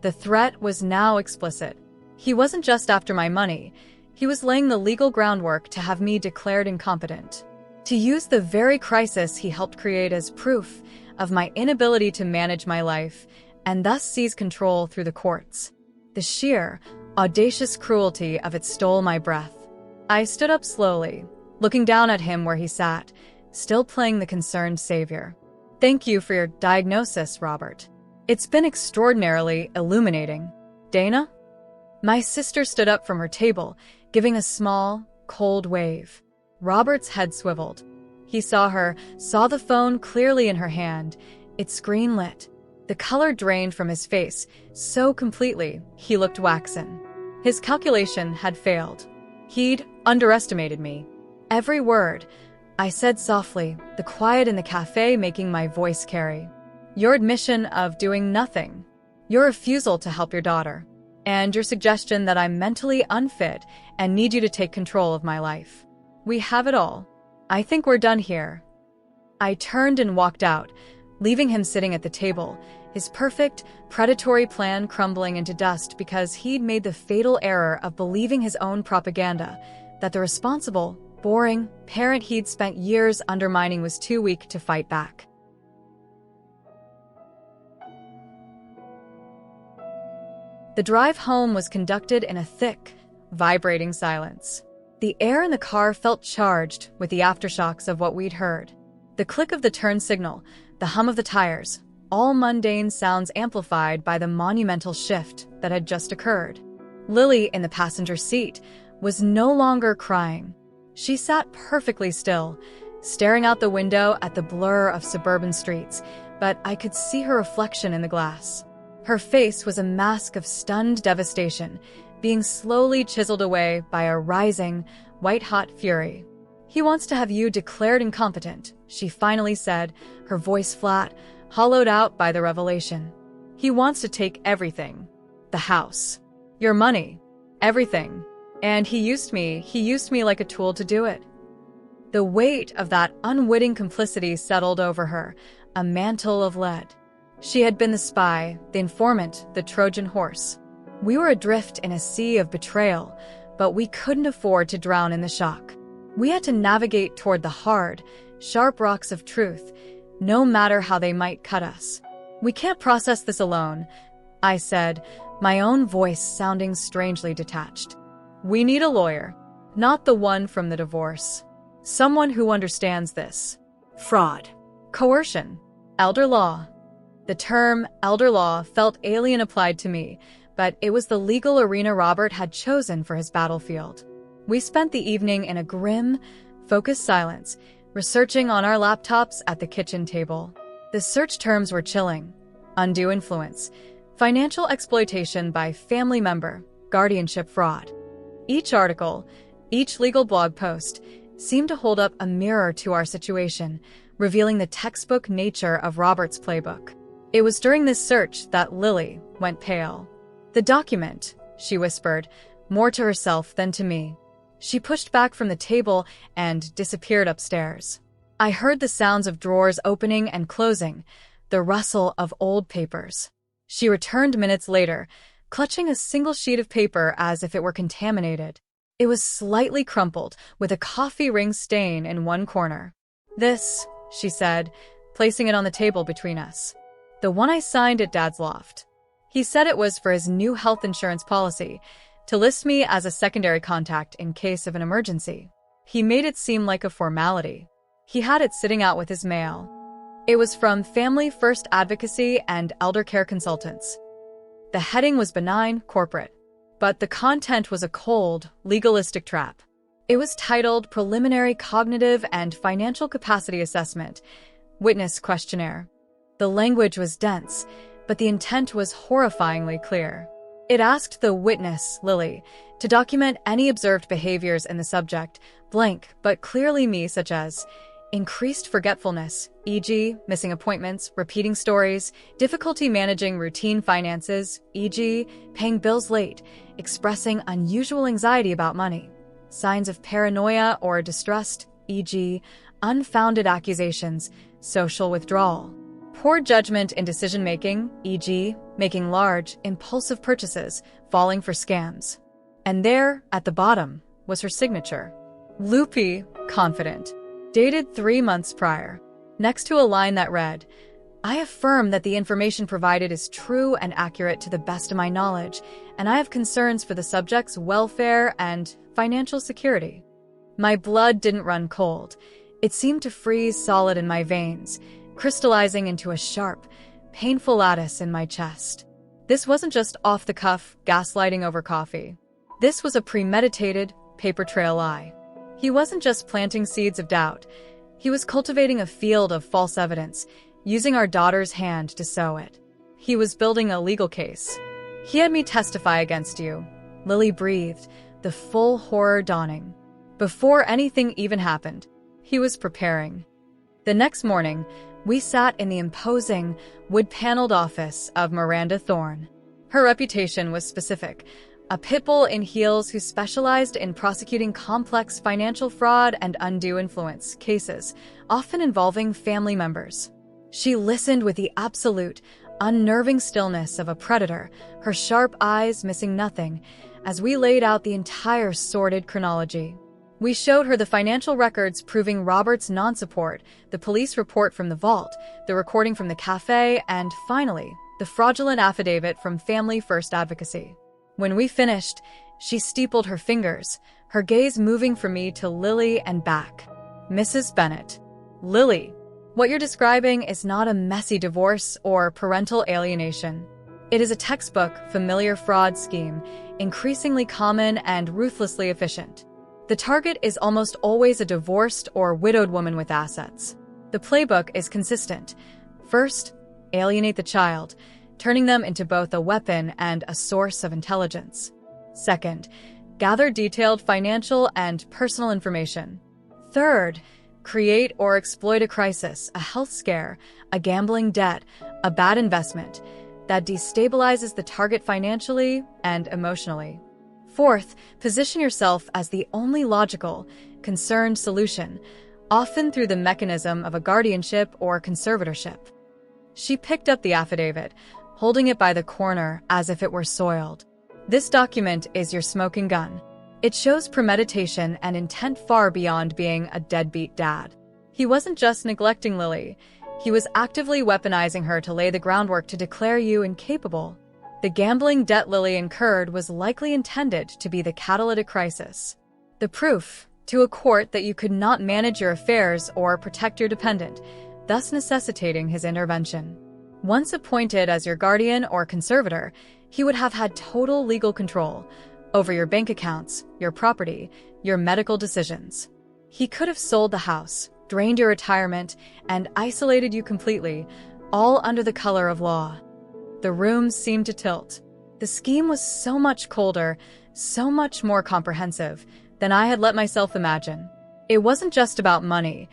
The threat was now explicit. He wasn't just after my money. He was laying the legal groundwork to have me declared incompetent. To use the very crisis he helped create as proof of my inability to manage my life, and thus seize control through the courts. The sheer, audacious cruelty of it stole my breath. I stood up slowly, looking down at him where he sat, still playing the concerned savior. "Thank you for your diagnosis, Robert. It's been extraordinarily illuminating." "Dana?" My sister stood up from her table, giving a small, cold wave. Robert's head swiveled. He saw her, saw the phone clearly in her hand, its screen lit. The color drained from his face, so completely he looked waxen. His calculation had failed. He'd underestimated me. Every word, I said softly, the quiet in the cafe making my voice carry. Your admission of doing nothing. Your refusal to help your daughter. And your suggestion that I'm mentally unfit and need you to take control of my life. We have it all. I think we're done here. I turned and walked out, leaving him sitting at the table, his perfect, predatory plan crumbling into dust because he'd made the fatal error of believing his own propaganda, that the responsible, boring parent he'd spent years undermining was too weak to fight back. The drive home was conducted in a thick, vibrating silence. The air in the car felt charged with the aftershocks of what we'd heard. The click of the turn signal, the hum of the tires, all mundane sounds amplified by the monumental shift that had just occurred. Lily, in the passenger seat, was no longer crying. She sat perfectly still, staring out the window at the blur of suburban streets, but I could see her reflection in the glass. Her face was a mask of stunned devastation, being slowly chiseled away by a rising, white-hot fury. He wants to have you declared incompetent, she finally said, her voice flat, hollowed out by the revelation. He wants to take everything. The house. Your money. Everything. And he used me like a tool to do it. The weight of that unwitting complicity settled over her, a mantle of lead. She had been the spy, the informant, the Trojan horse. We were adrift in a sea of betrayal, but we couldn't afford to drown in the shock. We had to navigate toward the hard, sharp rocks of truth, no matter how they might cut us. We can't process this alone, I said, my own voice sounding strangely detached. We need a lawyer, not the one from the divorce. Someone who understands this. Fraud. Coercion. Elder law. The term elder law felt alien applied to me, but it was the legal arena Robert had chosen for his battlefield. We spent the evening in a grim, focused silence, researching on our laptops at the kitchen table. The search terms were chilling: undue influence, financial exploitation by family member, guardianship fraud. Each article, each legal blog post, seemed to hold up a mirror to our situation, revealing the textbook nature of Robert's playbook. It was during this search that Lily went pale. The document, she whispered, more to herself than to me. She pushed back from the table and disappeared upstairs. I heard the sounds of drawers opening and closing, the rustle of old papers. She returned minutes later, clutching a single sheet of paper as if it were contaminated. It was slightly crumpled, with a coffee ring stain in one corner. This, she said, placing it on the table between us. The one I signed at Dad's loft. He said it was for his new health insurance policy, to list me as a secondary contact in case of an emergency. He made it seem like a formality. He had it sitting out with his mail. It was from Family First Advocacy and Elder Care Consultants. The heading was benign, corporate, but the content was a cold, legalistic trap. It was titled Preliminary Cognitive and Financial Capacity Assessment, Witness Questionnaire. The language was dense, but the intent was horrifyingly clear. It asked the witness, Lily, to document any observed behaviors in the subject, blank but clearly me, such as increased forgetfulness, e.g., missing appointments, repeating stories, difficulty managing routine finances, e.g., paying bills late, expressing unusual anxiety about money, signs of paranoia or distrust, e.g., unfounded accusations, social withdrawal, poor judgment in decision-making, e.g., making large, impulsive purchases, falling for scams. And there, at the bottom, was her signature. Loopy, confident. Dated 3 months prior. Next to a line that read, I affirm that the information provided is true and accurate to the best of my knowledge, and I have concerns for the subject's welfare and financial security. My blood didn't run cold. It seemed to freeze solid in my veins, crystallizing into a sharp, painful lattice in my chest. This wasn't just off-the-cuff gaslighting over coffee. This was a premeditated, paper trail lie. He wasn't just planting seeds of doubt. He was cultivating a field of false evidence, using our daughter's hand to sow it. He was building a legal case. He had me testify against you. Lily breathed, the full horror dawning. Before anything even happened, He was preparing. The next morning, we sat in the imposing, wood-paneled office of Miranda Thorne. Her reputation was specific, a pit bull in heels who specialized in prosecuting complex financial fraud and undue influence cases, often involving family members. She listened with the absolute, unnerving stillness of a predator, her sharp eyes missing nothing, as we laid out the entire sordid chronology. We showed her the financial records proving Robert's non-support, the police report from the vault, the recording from the cafe, and finally, the fraudulent affidavit from Family First Advocacy. When we finished, she steepled her fingers, her gaze moving from me to Lily and back. Mrs. Bennet. Lily, what you're describing is not a messy divorce or parental alienation. It is a textbook, familiar fraud scheme, increasingly common and ruthlessly efficient. The target is almost always a divorced or widowed woman with assets. The playbook is consistent. First, alienate the child, turning them into both a weapon and a source of intelligence. Second, gather detailed financial and personal information. Third, create or exploit a crisis, a health scare, a gambling debt, a bad investment that destabilizes the target financially and emotionally. Fourth, position yourself as the only logical, concerned solution, often through the mechanism of a guardianship or conservatorship. She picked up the affidavit, holding it by the corner as if it were soiled. This document is your smoking gun. It shows premeditation and intent far beyond being a deadbeat dad. He wasn't just neglecting Lily. He was actively weaponizing her to lay the groundwork to declare you incapable. The gambling debt Lily incurred was likely intended to be the catalytic crisis. The proof, to a court that you could not manage your affairs or protect your dependent, thus necessitating his intervention. Once appointed as your guardian or conservator, he would have had total legal control over your bank accounts, your property, your medical decisions. He could have sold the house, drained your retirement, and isolated you completely, all under the color of law. The rooms seemed to tilt. The scheme was so much colder, so much more comprehensive than I had let myself imagine. It wasn't just about money.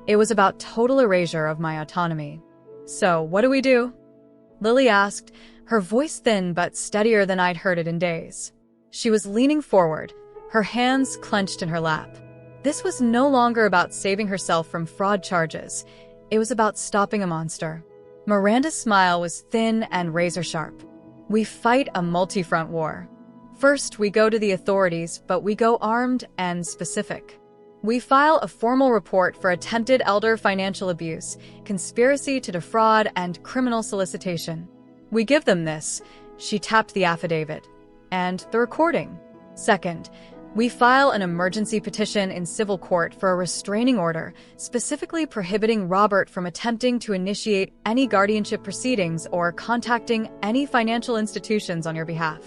It was about total erasure of my autonomy. So, what do we do? Lily asked, her voice thin but steadier than I'd heard it in days. She was leaning forward, her hands clenched in her lap. This was no longer about saving herself from fraud charges. It was about stopping a monster. Miranda's smile was thin and razor-sharp. We fight a multi-front war. First, we go to the authorities, but we go armed and specific. We file a formal report for attempted elder financial abuse, conspiracy to defraud, and criminal solicitation. We give them this. She tapped the affidavit. And the recording. Second, we file an emergency petition in civil court for a restraining order, specifically prohibiting Robert from attempting to initiate any guardianship proceedings or contacting any financial institutions on your behalf.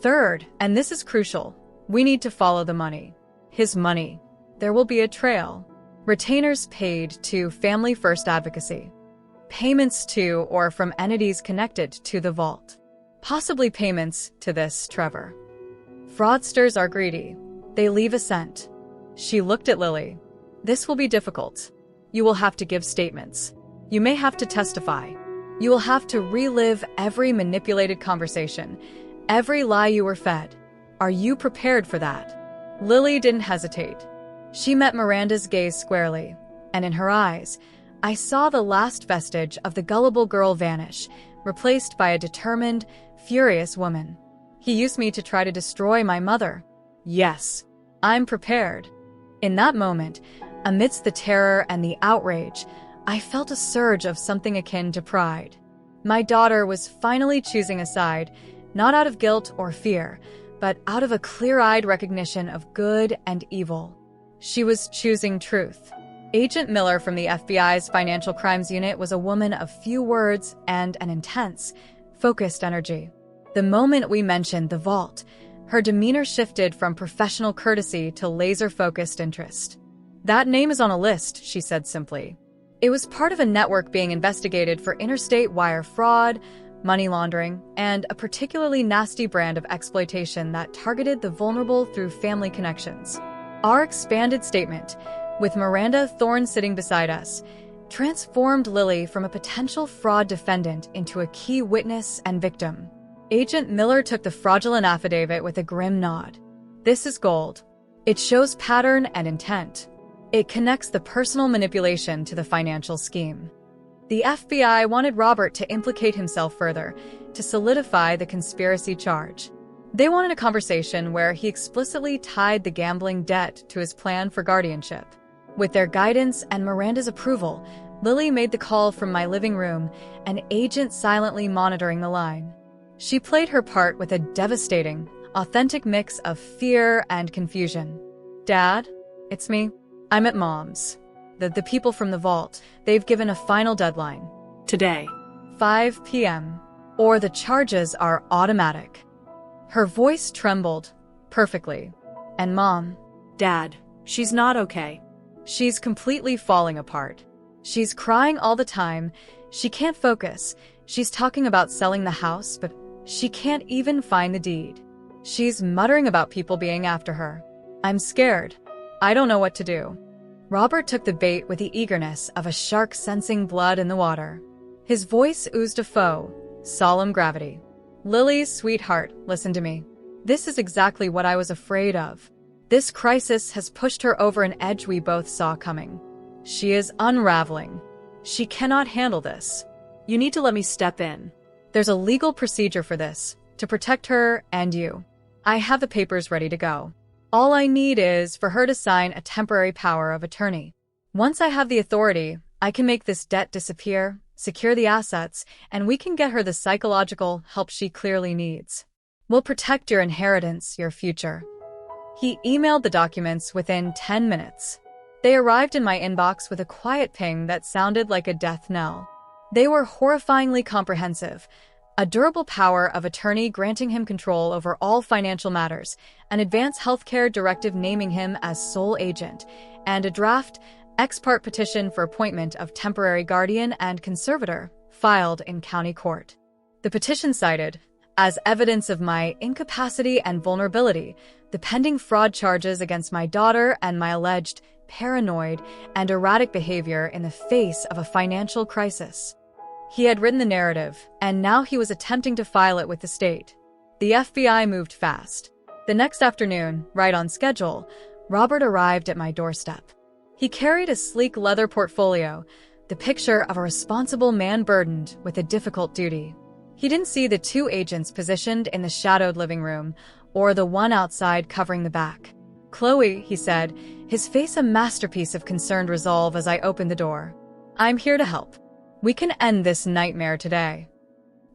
Third, and this is crucial, we need to follow the money. His money. There will be a trail. Retainers paid to Family First Advocacy. Payments to or from entities connected to the vault. Possibly payments to this Trevor. Fraudsters are greedy. They leave a cent. She looked at Lily. This will be difficult. You will have to give statements. You may have to testify. You will have to relive every manipulated conversation, every lie you were fed. Are you prepared for that? Lily didn't hesitate. She met Miranda's gaze squarely, and in her eyes, I saw the last vestige of the gullible girl vanish, replaced by a determined, furious woman. He used me to try to destroy my mother. Yes, I'm prepared. In that moment, amidst the terror and the outrage, I felt a surge of something akin to pride. My daughter was finally choosing a side, not out of guilt or fear, but out of a clear-eyed recognition of good and evil. She was choosing truth. Agent Miller from the FBI's Financial Crimes Unit was a woman of few words and an intense, focused energy. The moment we mentioned the vault, her demeanor shifted from professional courtesy to laser-focused interest. That name is on a list, she said simply. It was part of a network being investigated for interstate wire fraud, money laundering, and a particularly nasty brand of exploitation that targeted the vulnerable through family connections. Our expanded statement, with Miranda Thorne sitting beside us, transformed Lily from a potential fraud defendant into a key witness and victim. Agent Miller took the fraudulent affidavit with a grim nod. This is gold. It shows pattern and intent. It connects the personal manipulation to the financial scheme. The FBI wanted Robert to implicate himself further, to solidify the conspiracy charge. They wanted a conversation where he explicitly tied the gambling debt to his plan for guardianship. With their guidance and Miranda's approval, Lily made the call from my living room, an agent silently monitoring the line. She played her part with a devastating, authentic mix of fear and confusion. "Dad, it's me. I'm at Mom's. The people from the vault, they've given a final deadline. Today. 5 p.m. Or the charges are automatic." Her voice trembled perfectly. "And Mom?" Dad, she's not okay. "She's completely falling apart. She's crying all the time. She can't focus. She's talking about selling the house, but she can't even find the deed. She's muttering about people being after her. I'm scared. I don't know what to do." Robert took the bait with the eagerness of a shark sensing blood in the water. His voice oozed a solemn gravity. "Lily's sweetheart, listen to me. This is exactly what I was afraid of. This crisis has pushed her over an edge we both saw coming. She is unraveling. She cannot handle this. You need to let me step in." "There's a legal procedure for this, to protect her and you. I have the papers ready to go. All I need is for her to sign a temporary power of attorney. Once I have the authority, I can make this debt disappear, secure the assets, and we can get her the psychological help she clearly needs. We'll protect your inheritance, your future." He emailed the documents within 10 minutes. They arrived in my inbox with a quiet ping that sounded like a death knell. They were horrifyingly comprehensive. A durable power of attorney granting him control over all financial matters, an advance healthcare directive naming him as sole agent, and a draft ex parte petition for appointment of temporary guardian and conservator filed in county court. The petition cited, as evidence of my incapacity and vulnerability, the pending fraud charges against my daughter and my alleged paranoid and erratic behavior in the face of a financial crisis. He had written the narrative, and now he was attempting to file it with the state. The FBI moved fast. The next afternoon, right on schedule, Robert arrived at my doorstep. He carried a sleek leather portfolio, the picture of a responsible man burdened with a difficult duty. He didn't see the two agents positioned in the shadowed living room, or the one outside covering the back. "Chloe," he said, his face a masterpiece of concerned resolve as I opened the door. "I'm here to help. We can end this nightmare today."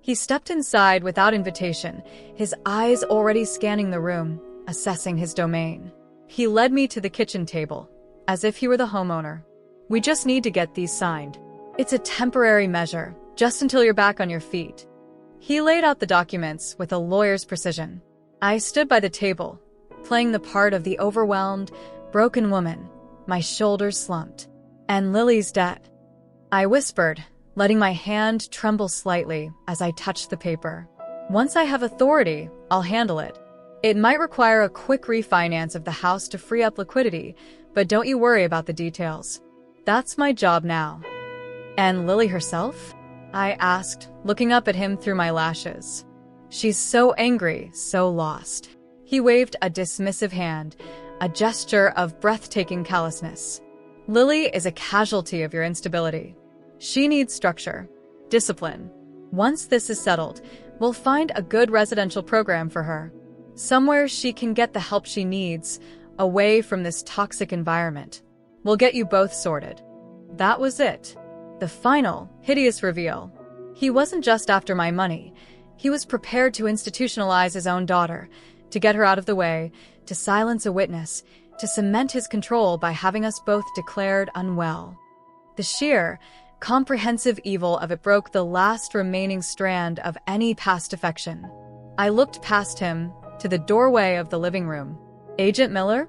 He stepped inside without invitation, his eyes already scanning the room, assessing his domain. He led me to the kitchen table, as if he were the homeowner. "We just need to get these signed. It's a temporary measure, just until you're back on your feet." He laid out the documents with a lawyer's precision. I stood by the table, playing the part of the overwhelmed, broken woman, my shoulders slumped. "And Lily's debt," I whispered, letting my hand tremble slightly as I touched the paper. "Once I have authority, I'll handle it. It might require a quick refinance of the house to free up liquidity, but don't you worry about the details. That's my job now." "And Lily herself?" I asked, looking up at him through my lashes. "She's so angry, so lost." He waved a dismissive hand, a gesture of breathtaking callousness. "Lily is a casualty of your instability. She needs structure, discipline. Once this is settled, we'll find a good residential program for her. Somewhere she can get the help she needs, away from this toxic environment. We'll get you both sorted." That was it. The final, hideous reveal. He wasn't just after my money. He was prepared to institutionalize his own daughter, to get her out of the way, to silence a witness, to cement his control by having us both declared unwell. The sheer, comprehensive evil of it broke the last remaining strand of any past affection. I looked past him to the doorway of the living room. "Agent Miller?"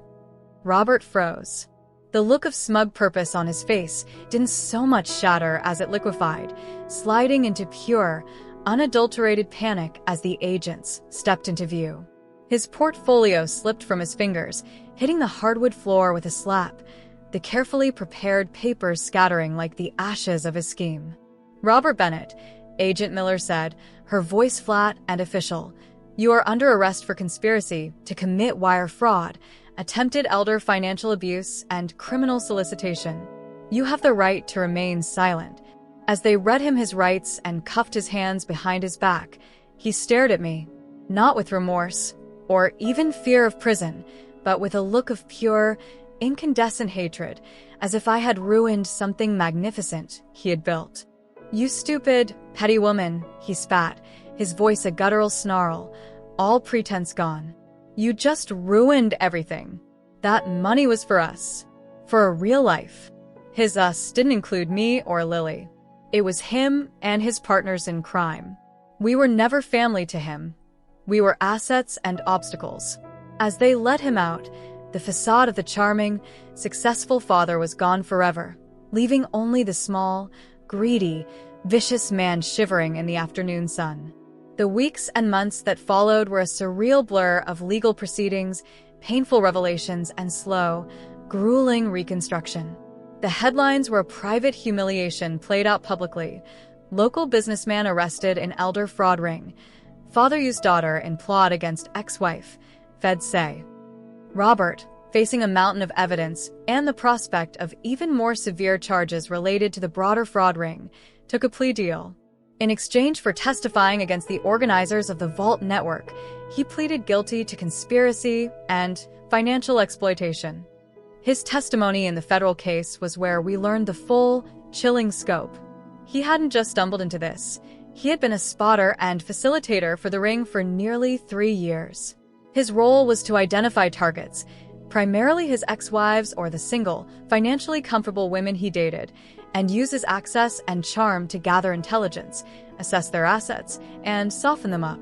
Robert froze. The look of smug purpose on his face didn't so much shatter as it liquefied, sliding into pure, unadulterated panic as the agents stepped into view. His portfolio slipped from his fingers, hitting the hardwood floor with a slap. the carefully prepared papers scattering like the ashes of his scheme. "Robert Bennett," Agent Miller said, her voice flat and official, "you are under arrest for conspiracy to commit wire fraud, attempted elder financial abuse, and criminal solicitation. You have the right to remain silent." As they read him his rights and cuffed his hands behind his back, he stared at me, not with remorse or even fear of prison, but with a look of pure, incandescent hatred, as if I had ruined something magnificent he had built. "You stupid, petty woman," he spat, his voice a guttural snarl, all pretense gone. "You just ruined everything. That money was for us. For a real life." His us didn't include me or Lily. It was him and his partners in crime. We were never family to him. We were assets and obstacles. As they let him out, the facade of the charming, successful father was gone forever, leaving only the small, greedy, vicious man shivering in the afternoon sun. The weeks and months that followed were a surreal blur of legal proceedings, painful revelations, and slow, grueling reconstruction. The headlines were a private humiliation played out publicly. Local businessman arrested in elder fraud ring. Father used daughter in plot against ex-wife, feds say. Robert, facing a mountain of evidence and the prospect of even more severe charges related to the broader fraud ring, took a plea deal. In exchange for testifying against the organizers of the Vault Network, he pleaded guilty to conspiracy and financial exploitation. His testimony in the federal case was where we learned the full, chilling scope. He hadn't just stumbled into this. He had been a spotter and facilitator for the ring for nearly 3 years. His role was to identify targets, primarily his ex-wives or the single, financially comfortable women he dated, and use his access and charm to gather intelligence, assess their assets, and soften them up.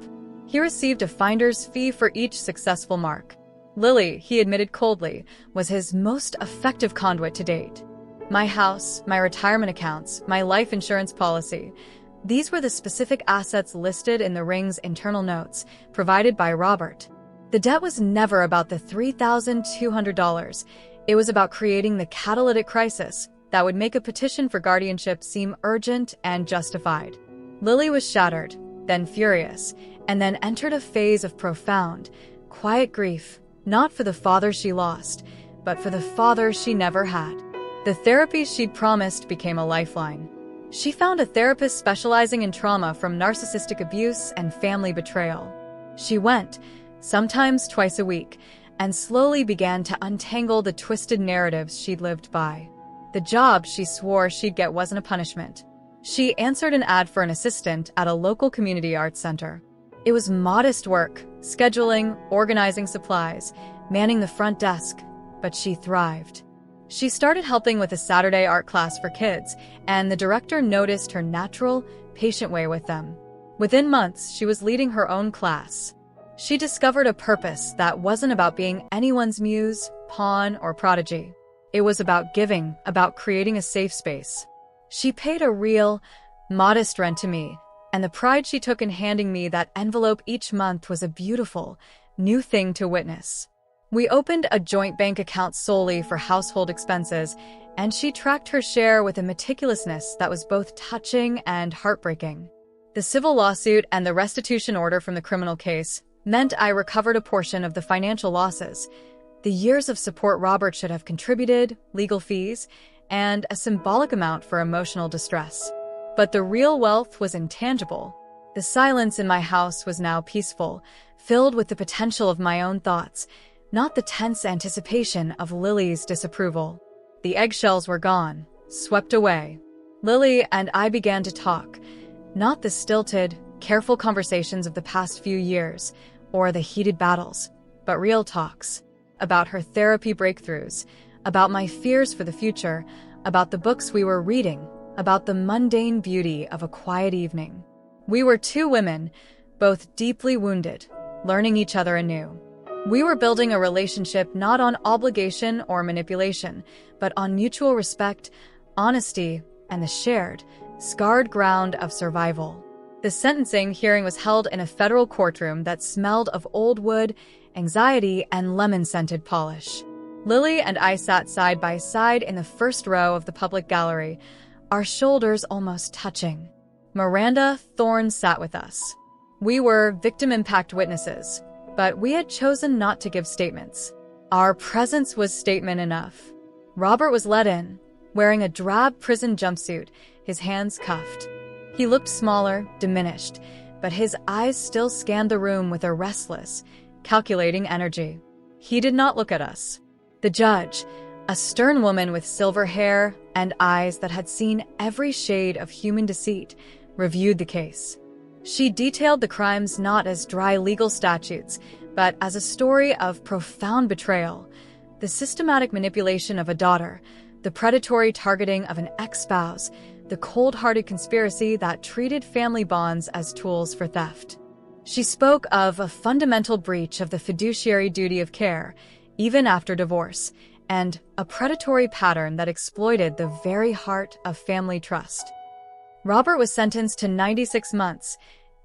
He received a finder's fee for each successful mark. Lily, he admitted coldly, was his most effective conduit to date. My house, my retirement accounts, my life insurance policy. These were the specific assets listed in the ring's internal notes, provided by Robert. The debt was never about the $3,200. It was about creating the catalytic crisis that would make a petition for guardianship seem urgent and justified. Lily was shattered, then furious, and then entered a phase of profound, quiet grief, not for the father she lost, but for the father she never had. The therapy she'd promised became a lifeline. She found a therapist specializing in trauma from narcissistic abuse and family betrayal. She went, sometimes twice a week, and slowly began to untangle the twisted narratives she'd lived by. The job she swore she'd get wasn't a punishment. She answered an ad for an assistant at a local community arts center. It was modest work, scheduling, organizing supplies, manning the front desk, but she thrived. She started helping with a Saturday art class for kids, and the director noticed her natural, patient way with them. Within months, she was leading her own class. She discovered a purpose that wasn't about being anyone's muse, pawn, or prodigy. It was about giving, about creating a safe space. She paid a real, modest rent to me, and the pride she took in handing me that envelope each month was a beautiful, new thing to witness. We opened a joint bank account solely for household expenses, and she tracked her share with a meticulousness that was both touching and heartbreaking. The civil lawsuit and the restitution order from the criminal case meant I recovered a portion of the financial losses, the years of support Robert should have contributed, legal fees, and a symbolic amount for emotional distress. But the real wealth was intangible. The silence in my house was now peaceful, filled with the potential of my own thoughts, not the tense anticipation of Lily's disapproval. The eggshells were gone, swept away. Lily and I began to talk, not the stilted, careful conversations of the past few years, or the heated battles, but real talks, about her therapy breakthroughs, about my fears for the future, about the books we were reading, about the mundane beauty of a quiet evening. We were two women, both deeply wounded, learning each other anew. We were building a relationship not on obligation or manipulation, but on mutual respect, honesty, and the shared, scarred ground of survival. The sentencing hearing was held in a federal courtroom that smelled of old wood, anxiety, and lemon-scented polish. Lily and I sat side by side in the first row of the public gallery, our shoulders almost touching. Miranda Thorne sat with us. We were victim impact witnesses, but we had chosen not to give statements. Our presence was statement enough. Robert was let in, wearing a drab prison jumpsuit, his hands cuffed. He looked smaller, diminished, but his eyes still scanned the room with a restless, calculating energy. He did not look at us. The judge, a stern woman with silver hair and eyes that had seen every shade of human deceit, reviewed the case. She detailed the crimes not as dry legal statutes, but as a story of profound betrayal, the systematic manipulation of a daughter, the predatory targeting of an ex-spouse, the cold-hearted conspiracy that treated family bonds as tools for theft. She spoke of a fundamental breach of the fiduciary duty of care, even after divorce, and a predatory pattern that exploited the very heart of family trust. Robert was sentenced to 96 months,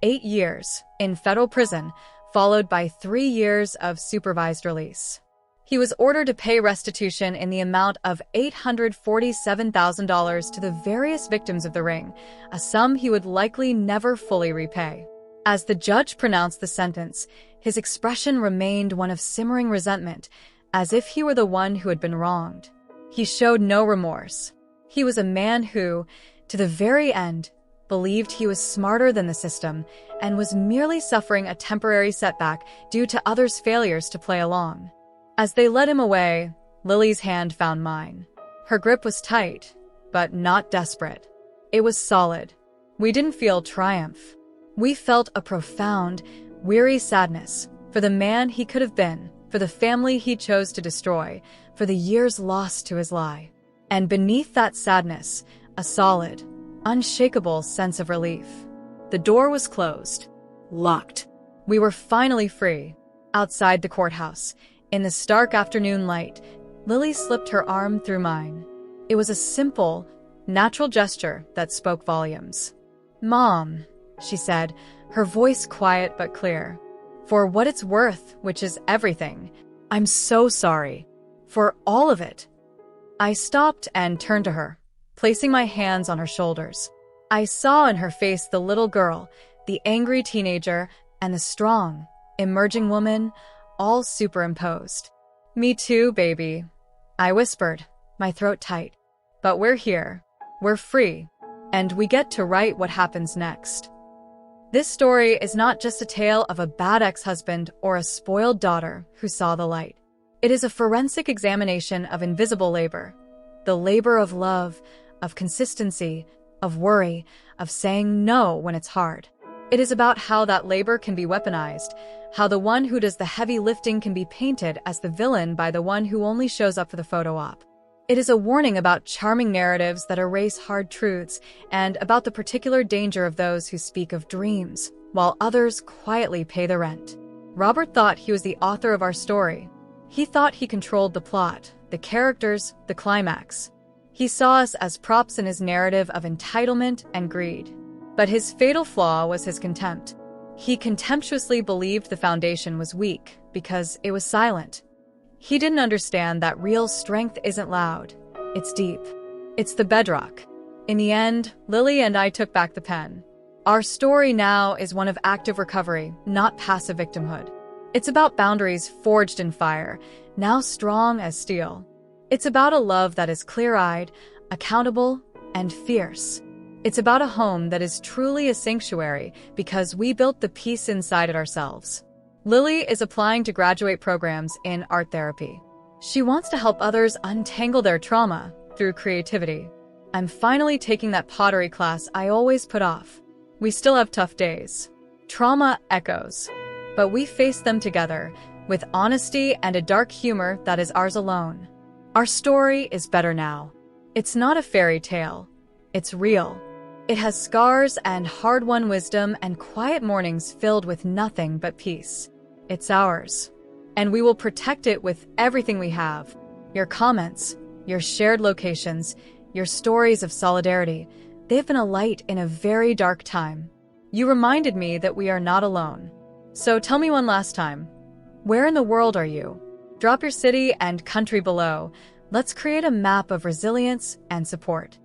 8 years, in federal prison, followed by 3 years of supervised release. He was ordered to pay restitution in the amount of $847,000 to the various victims of the ring, a sum he would likely never fully repay. As the judge pronounced the sentence, his expression remained one of simmering resentment, as if he were the one who had been wronged. He showed no remorse. He was a man who, to the very end, believed he was smarter than the system and was merely suffering a temporary setback due to others' failures to play along. As they led him away, Lily's hand found mine. Her grip was tight, but not desperate. It was solid. We didn't feel triumph. We felt a profound, weary sadness for the man he could have been, for the family he chose to destroy, for the years lost to his lie. And beneath that sadness, a solid, unshakable sense of relief. The door was closed, locked. We were finally free. Outside the courthouse, in the stark afternoon light, Lily slipped her arm through mine. It was a simple, natural gesture that spoke volumes. "Mom," she said, her voice quiet but clear. "For what it's worth, which is everything, I'm so sorry. For all of it." I stopped and turned to her, placing my hands on her shoulders. I saw in her face the little girl, the angry teenager, and the strong, emerging woman, all superimposed. "Me too, baby," I whispered, my throat tight. "But we're here. We're free. And we get to write what happens next." This story is not just a tale of a bad ex-husband or a spoiled daughter who saw the light. It is a forensic examination of invisible labor. The labor of love, of consistency, of worry, of saying no when it's hard. It is about how that labor can be weaponized, how the one who does the heavy lifting can be painted as the villain by the one who only shows up for the photo op. It is a warning about charming narratives that erase hard truths and about the particular danger of those who speak of dreams, while others quietly pay the rent. Robert thought he was the author of our story. He thought he controlled the plot, the characters, the climax. He saw us as props in his narrative of entitlement and greed. But his fatal flaw was his contempt. He contemptuously believed the foundation was weak because it was silent. He didn't understand that real strength isn't loud. It's deep. It's the bedrock. In the end, Lily and I took back the pen. Our story now is one of active recovery, not passive victimhood. It's about boundaries forged in fire, now strong as steel. It's about a love that is clear-eyed, accountable, and fierce. It's about a home that is truly a sanctuary because we built the peace inside it ourselves. Lily is applying to graduate programs in art therapy. She wants to help others untangle their trauma through creativity. I'm finally taking that pottery class I always put off. We still have tough days. Trauma echoes. But we face them together, with honesty and a dark humor that is ours alone. Our story is better now. It's not a fairy tale. It's real. It has scars and hard-won wisdom and quiet mornings filled with nothing but peace. It's ours. And we will protect it with everything we have. Your comments, your shared locations, your stories of solidarity, they've been a light in a very dark time. You reminded me that we are not alone. So tell me one last time, where in the world are you? Drop your city and country below. Let's create a map of resilience and support.